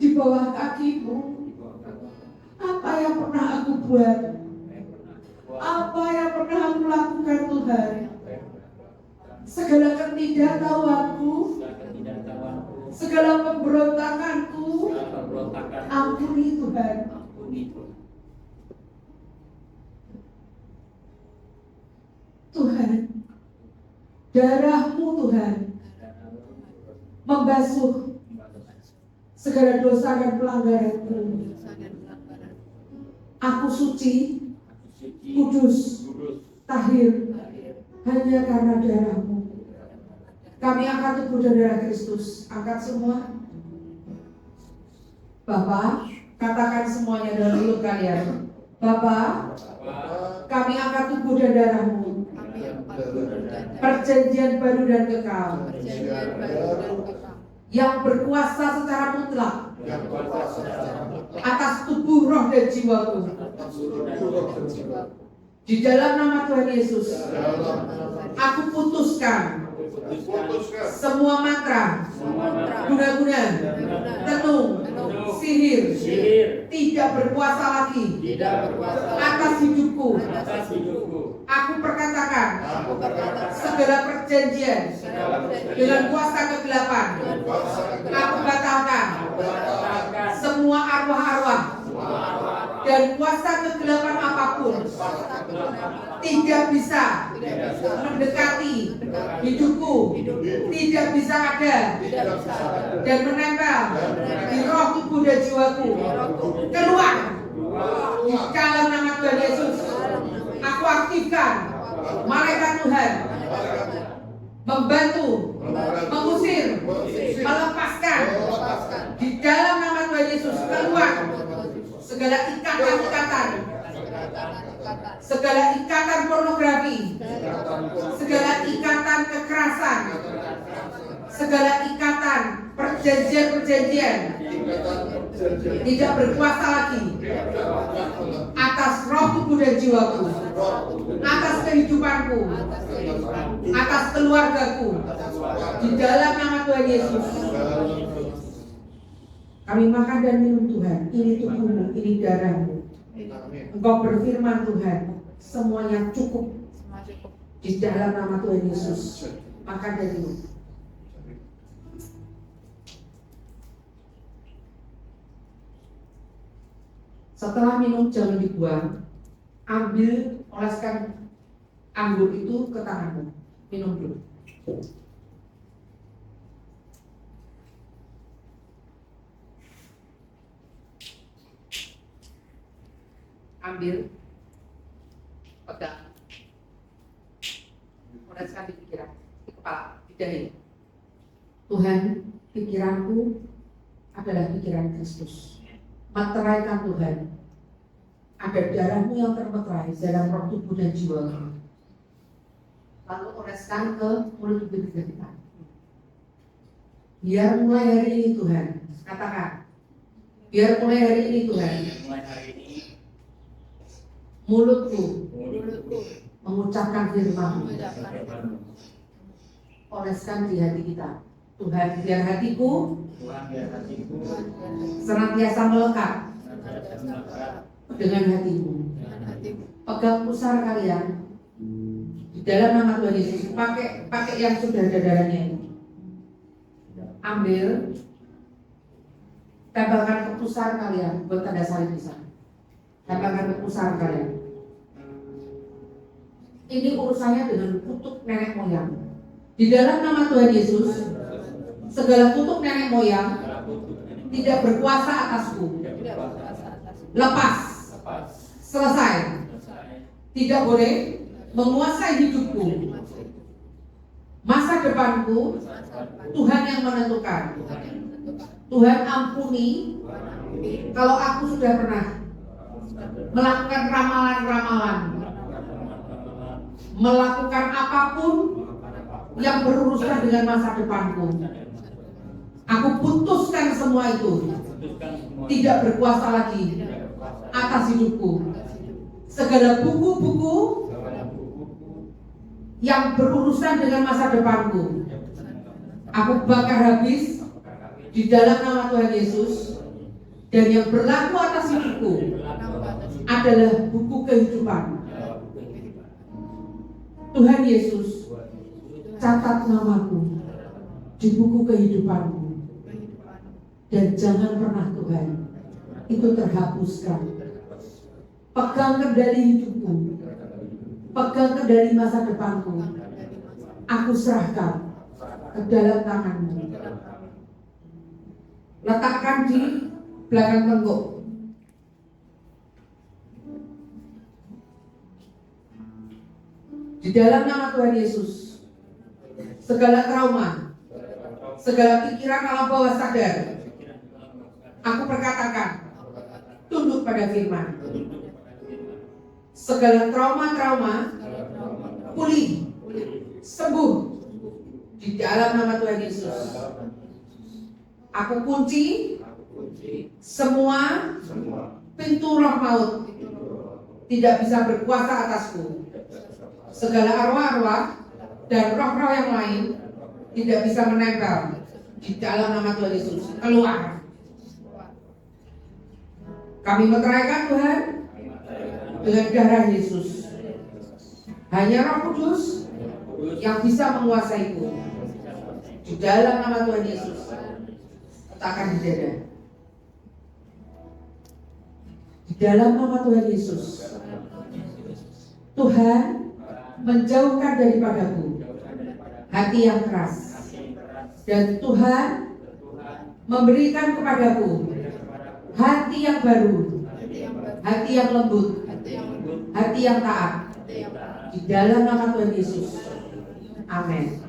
di bawah kakimu. Apa yang pernah aku buat, apa yang pernah aku lakukan, Tuhan, segala ketidaktahuanku, segala pemberontakanku, ampuni Tuhan. Tuhan, darah-Mu Tuhan membasuh segala dosa dan pelanggaranku. Aku suci, kudus, tahir, hanya karena darah-Mu. Kami angkat tubuh dan darah Kristus. Angkat semua. Bapak, katakan semuanya dalam mulut kalian. Bapak, kami angkat tubuh dan darah-Mu, perjanjian baru dan kekal, yang berkuasa secara mutlak atas tubuh, roh dan jiwaku. Di dalam nama Tuhan Yesus, aku putuskan semua mantra, guna-guna, tenung, sihir, tidak berkuasa lagi atas hidupku. Aku perkatakan segala perjanjian dengan kuasa kegelapan, aku batalkan. Semua arwah-arwah dan kuasa kegelapan apapun tidak bisa mendekati hidupku, tidak bisa ada dan menempel di roh, tubuh dan jiwaku. Keluar di dalam nama Tuhan Yesus. Aku aktifkan malaikat Tuhan membantu, mengusir, melepaskan di dalam nama Tuhan Yesus. Keluar segala ikatan-ikatan, segala ikatan pornografi, segala ikatan kekerasan, segala ikatan perjanjian-perjanjian tidak berkuasa lagi atas roh, tubuh dan jiwaku, atas kehidupanku, atas keluargaku. Di dalam nama Tuhan Yesus, kami makan dan minum Tuhan. Ini tubuhmu, ini darahmu. Engkau berfirman Tuhan, semuanya cukup. Di dalam nama Tuhan Yesus, makan dan minum. Setelah minum jangan dibuang. Ambil, oleskan anggur itu ke tanganmu. Minum dulu. Ambil, pegang, oleskan di pikiran, di kepala, di dahi. Tuhan, pikiranku adalah pikiran Kristus. Meteraikan Tuhan, ada darah-Mu yang termeterai dalam roh, tubuh dan jiwa. Lalu oleskan ke mulut, bibir kita. Biar mulai hari ini Tuhan, katakan, biar mulai hari ini Tuhan, mulutku mengucapkan firman-Mu. Oleskan di hati kita. Tuhan, biar hatiku senantiasa melekat dengan hati-Mu. Pegang pusar kalian di dalam nama Tuhan Yesus. Pakai yang sudah ada darahnya ini. Ambil, tempelkan ke pusar kalian buat tanda salib di sana. Tempelkan ke pusar kalian. Ini urusannya dengan kutuk nenek moyang. Di dalam nama Tuhan Yesus, segala kutuk nenek moyang tidak berkuasa atasku. Lepas. Selesai. Tidak boleh menguasai hidupku. Masa depanku Tuhan yang menentukan. Tuhan ampuni kalau aku sudah pernah melakukan ramalan-ramalan, melakukan apapun yang berurusan dengan masa depanku. Aku putuskan semua itu tidak berkuasa lagi atas hidupku. Segala buku-buku yang berurusan dengan masa depanku, aku bakar habis di dalam nama Tuhan Yesus. Dan yang berlaku atas hidupku adalah buku kehidupan. Tuhan Yesus, catat namaku di buku kehidupanmu. Dan jangan pernah Tuhan itu terhapuskan. Pegang kendali hidupku, pegang kendali masa depanku. Aku serahkan ke dalam tanganmu. Letakkan di belakang tengkuk. Di dalam nama Tuhan Yesus, segala trauma, segala pikiran alam bawah sadar, aku perkatakan tunduk pada firman. Segala trauma-trauma pulih, sembuh di dalam nama Tuhan Yesus. Aku kunci semua pintu roh maut tidak bisa berkuasa atasku. Segala arwah-arwah dan roh-roh yang lain tidak bisa menempel di dalam nama Tuhan Yesus. Keluar. Kami meteraikan Tuhan dengan darah Yesus. Hanya Roh Kudus yang bisa menguasaiku. Di dalam nama Tuhan Yesus. Letakkan di dada. Di dalam nama Tuhan Yesus, Tuhan menjauhkan daripadaku hati yang keras, dan Tuhan memberikan kepadaku hati yang baru, hati yang lembut, hati yang taat. Di dalam nama Tuhan Yesus. Amin.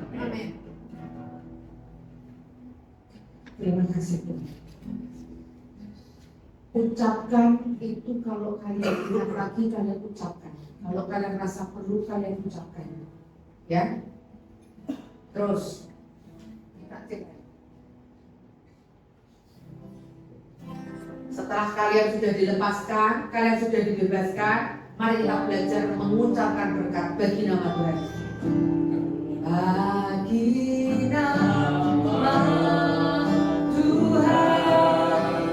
Terima kasih Tuhan. Ucapkan itu, kalau kalian ingat lagi kalian ucapkan. Kalau kalian rasa perlu kalian ucapkan. Ya. Terus kita cek. Setelah kalian sudah dilepaskan, kalian sudah dibebaskan, mari kita belajar mengucapkan berkat bagi nama Tuhan. Bagi nama Tuhan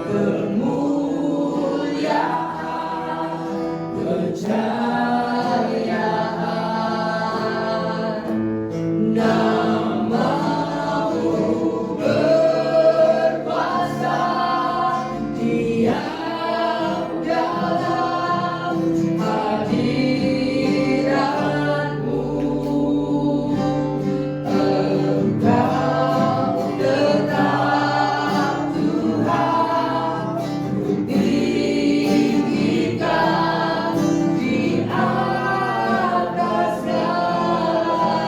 kemuliaan, kejayaan, namamu berkuasa, diam dalam hadiratmu. Engkau tetap Tuhan, ku tinggikan di atas segalanya.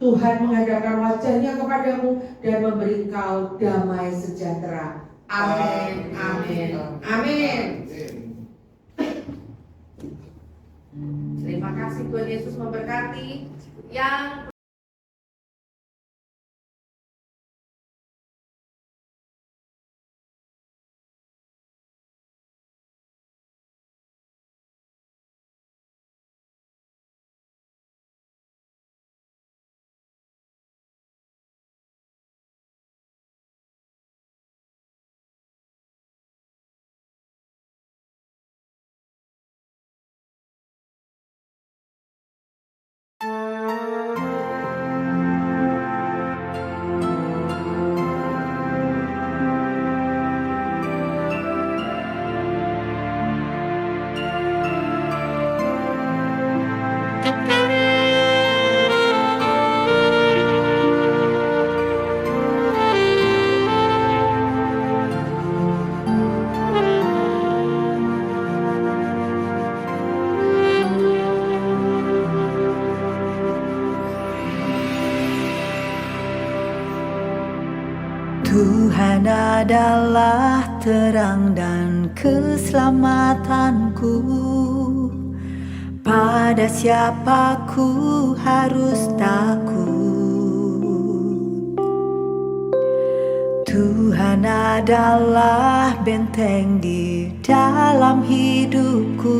Tuhan menghadapkan wajahnya kepadamu dan memberi engkau damai sejahtera. Amin, amin, amin. Terima kasih, Tuhan Yesus memberkati. Yang Tuhan adalah terang dan keselamatanku. Pada siapa ku harus takut? Tuhan adalah benteng di dalam hidupku.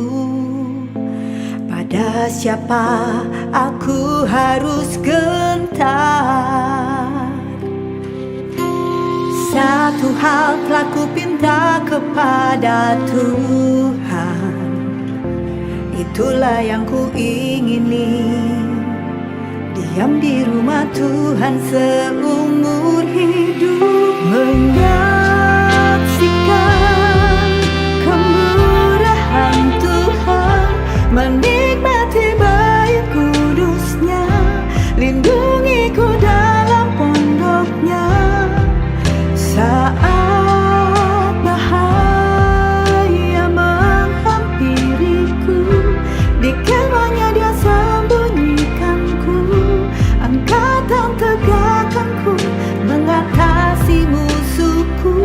Pada siapa aku harus gentar? Satu hal telah ku pinta kepada Tuhan, itulah yang ku ingini, diam di rumah Tuhan seumur hidup, menyaksikan kemurahan Tuhan, menikmati bait kudusnya, lindungi ku dalam pondoknya. Saat bahaya menghampiriku, di kemahnya Dia sembunyikanku, angkatan tegakkanku, mengatasi musuhku.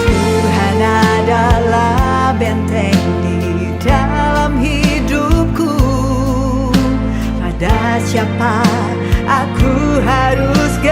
Tuhan adalah benteng di dalam hidupku. Pada siapa aku harus